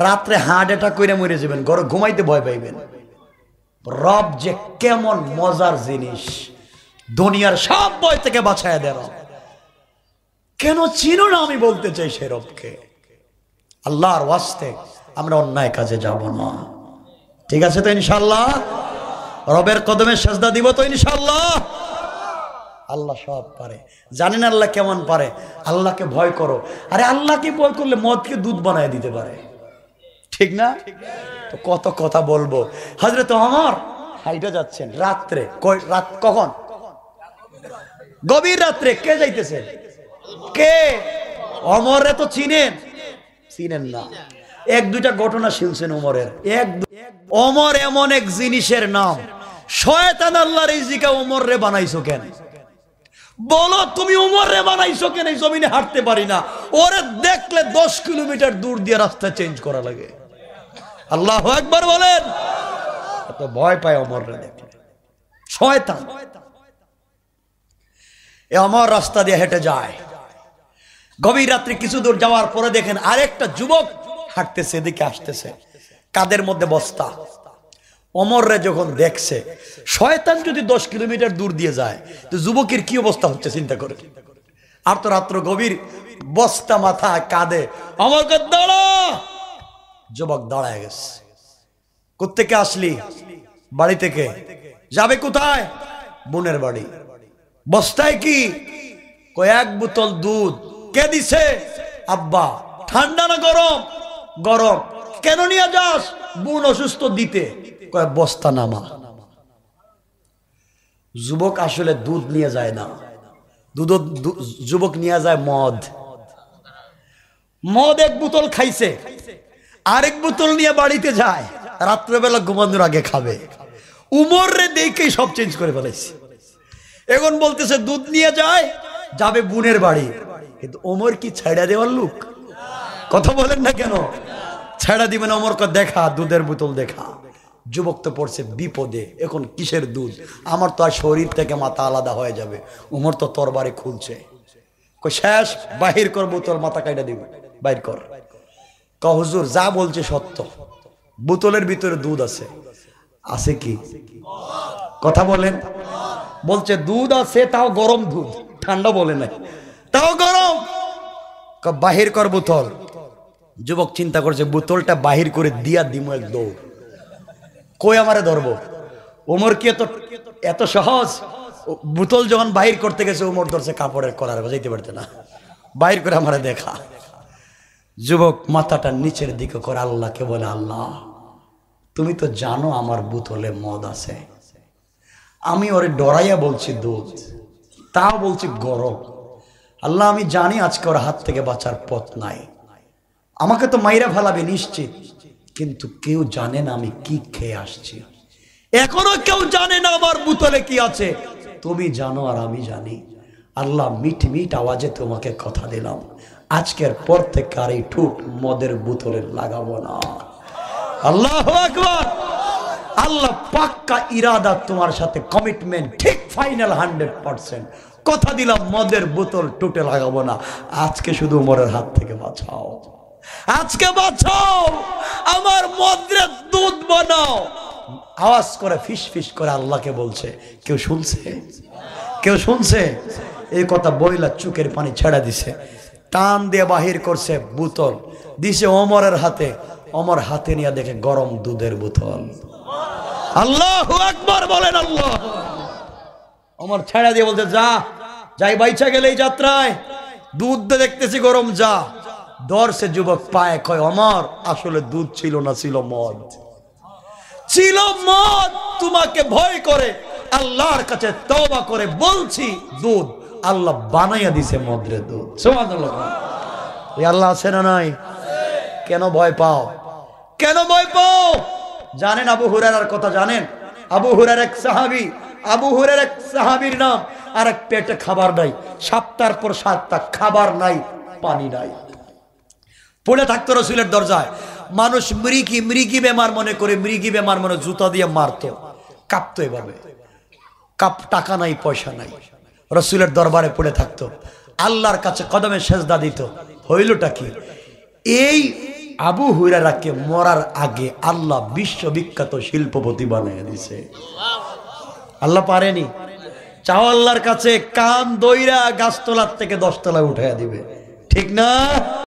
রাত্রে হার্ট অ্যাটাক করে মরে যাবেন, ঘরে ঘুমাইতে ভয় পাইবেন। রব যে কেমন মজার জিনিস, দুনিয়ার সব ভয় থেকে বাঁচায় দেয় রব। কেন ছিল না আমি বলতে চাই সেই রবকে। আল্লাহর ওয়াস্তে আমরা অন্যায় কাজে যাব না, ঠিক আছে তো ইনশাআল্লাহ? রবের কদমে সেজদা দিব তো ইনশাআল্লাহ? আল্লাহ সব পারে, জানেন আল্লাহ কেমন পারে? আল্লাহকে ভয় করো। আরে আল্লাহকে ভয় করলে মদকে দুধ বানায় দিতে পারে, ঠিক না? তো কত কথা বলবো। হযরত ওমর হাইটা যাচ্ছেন রাত্রে, রাত কখন? গভীর রাত্রে। কে যাইতেছে? কে? ওমরে তো চিনেন? চিনেন না। এক দুইটা ঘটনা শুনছেন ওমরের। ওমর এমন এক জিনিসের নাম, শয়তান আল্লাহর রিজিকা ওমর রে বানাইছো কেন? বলো তুমি ওমর রে বানাইছো কেন? এই জমিনে হাঁটতে পারি না, ওরে দেখলে 10 কিলোমিটার দূর দিয়ে রাস্তা চেঞ্জ করা লাগে। আল্লাহু আকবার বলেন। এত ভয় পায় ওমর রে দেখলে শয়তান। এ ওমর রাস্তা দিয়ে হেঁটে যায়। গভীর রাত্রে কিছু দূর যাওয়ার পরে দেখেন আরেকটা যুবক হাঁটতেছে, এদিকে আসতেছে, কাদের মধ্যে বস্তা। ওমর রে যখন দেখছে, শয়তান যদি 10 কিলোমিটার দূর দিয়ে যায় তো যুবকের কি অবস্থা হচ্ছে চিন্তা করে। আর তো রাত্র গভীর, বস্তা মাথা কাঁধে। ওমরকে দাঁড়া। যুবক দাঁড়ায় গেছে। কোত্থেকে আসলি? বাড়ি থেকে। যাবে কোথায়? বোনের বাড়ি। বস্তায় কি? কয়েক বোতল দুধ। কে দিছে? আব্বা। ঠান্ডা না গরম? গরম। কেন নিয়ে যাস? বোন অসুস্থ, দিতে। কয়েক বস্তা নামা। যুবক আসলে দুধ নিয়ে যায় না, যুবক নিয়ে যায় মদ। মদ এক বোতল খাইছে, আরেক বোতল নিয়ে বাড়িতে যায়, রাত্রেবেলা ঘুমানোর আগে খাবে। উমর রে দেখেই সব চেঞ্জ করে ফেলাইছে। এখন বলতেছে দুধ নিয়ে যায়, যাবে বোনের বাড়ি। কিন্তু ওমর কি ছেড়া দেওয়ার লোক? কথা বলেন না কেন? ছেড়া দিবেন? ওমরকে দেখা, দুধের বোতল দেখা। যুবক তো পড়ছে বিপদে, এখন কিসের দুধ? আমার তো আর শরীর থেকে মাথা আলাদা হয়ে যাবে। ওমর তো তরবারি খুলছে, শেষ, বাহির কর বোতল, মাথা কাইটা দিব, বাইর কর। হুজুর যা বলছে সত্য, বোতলের ভিতরে দুধ আছে। আছে কি? কথা বলেন। বলছে দুধ আছে, তাও গরম দুধ, ঠান্ডা বলে নাই, তাও গরম। বাহির কর বোতল। যুবক চিন্তা করছে বোতলটা বাহির করে দিয়া দিমু এক দৌড়। কই আমারে ধরবো? ওমর কি এত সহজ? বোতল যখন বাহির করতে গেছে, ওমর ধরছে কাপড়ের কলার, যাইতে পারতে না, বাহির করে আমারে দেখা। যুবক মাথাটা নিচের দিকে করে আল্লাহকে বলে, আল্লাহ তুমি তো জানো আমার বোতলে মদ আছে। আমি ওরে ডরাইয়া বলছি দুধ, তাও বলছি গরম। আল্লাহ আমি জানি আজকে ওর হাত থেকে বাঁচার পথ নাই, আমাকে তো মাইরা ফেলাবে নিশ্চিত, কিন্তু কেউ জানে না আমি কি খেয়ে আসছি। এখনো কেউ জানে না আমার বোতলে কি আছে, তুমি জানো আর আমি জানি। আল্লাহ মিট মিট আওয়াজে তোমাকে কথা দিলাম, আজকের পর থেকে আর এই ঠোঁট মদের বোতলে লাগাবো না। আল্লাহু আকবার। আল্লাহ পাক্কা ইরাদা তোমার সাথে কমিটমেন্ট, ঠিক ফাইনাল 100%। কথা দিলাম মদের বোতল ঠোঁটে লাগাবো না। আজকে শুধু উমরের হাত থেকে বাঁচাও, আজকে বাঁচাও, আমার মদের দুধ বানাও। আওয়াজ করে ফিস ফিস করে আল্লাহকে বলছে। কেউ শুনছে? কেউ শুনছে? এই কথা বইলা চোখের পানি ছেড়ে দিছে, টান দিয়ে বাহির করছে, বোতল দিছে ওমরের হাতে। ওমর হাতে নিয়ে দেখে গরম দুধের বোতল। আল্লাহু আকবার বলেন। আল্লাহ। ওমর ছেড়ে দিয়ে বলতে, যা যাই বাইচা গেলে এই যাত্রায়, দুধ দেখতেছি গরম, যা। দর্শে যুবক পায়ে কয়, ওমর আসলে দুধ ছিল না, ছিল মদ, ছিল মদ। তোমাকে ভয় করে আল্লাহর কাছে তওবা করে বলছি দুধ, আল্লাহ বানাইয়া দিছে মদের দুধ। সুবহানাল্লাহ। এই আল্লাহ আছে না নাই? কেন ভয় পাও? কেন ভয় পাও? জানেন আবু হুরায়রার কথা জানেন? আবু হুরায়রা এক সাহাবী, আবু হুরায়রা এক সাহাবীর নাম। আর এক পেটে খাবার নাই, সপ্তাহের পর সপ্তাহ খাবার নাই, পানি নাই, পড়ে থাকতো রাসূলের দরজায়। মানুষ মৃগী বেমার মনে করে, মৃগী বেমার মনে জুতা দিয়ে মারতো, কাঁপতো এভাবে। টাকা নাই, পয়সা নাই, রাসূলের দরবারে পড়ে থাকতো, আল্লাহর কাছে কদমে সেজদা দিত। হইলটা কি? এই আবু হুরায়রাকে মরার আগে আল্লাহ বিশ্ববিখ্যাত শিল্পপতি বানিয়ে দিছে। আল্লাহ পারেনি? চাও আল্লাহর কাছে, কান দইরা গাছতলার থেকে 10 তলায় উঠাইয়া দিবে, ঠিক না?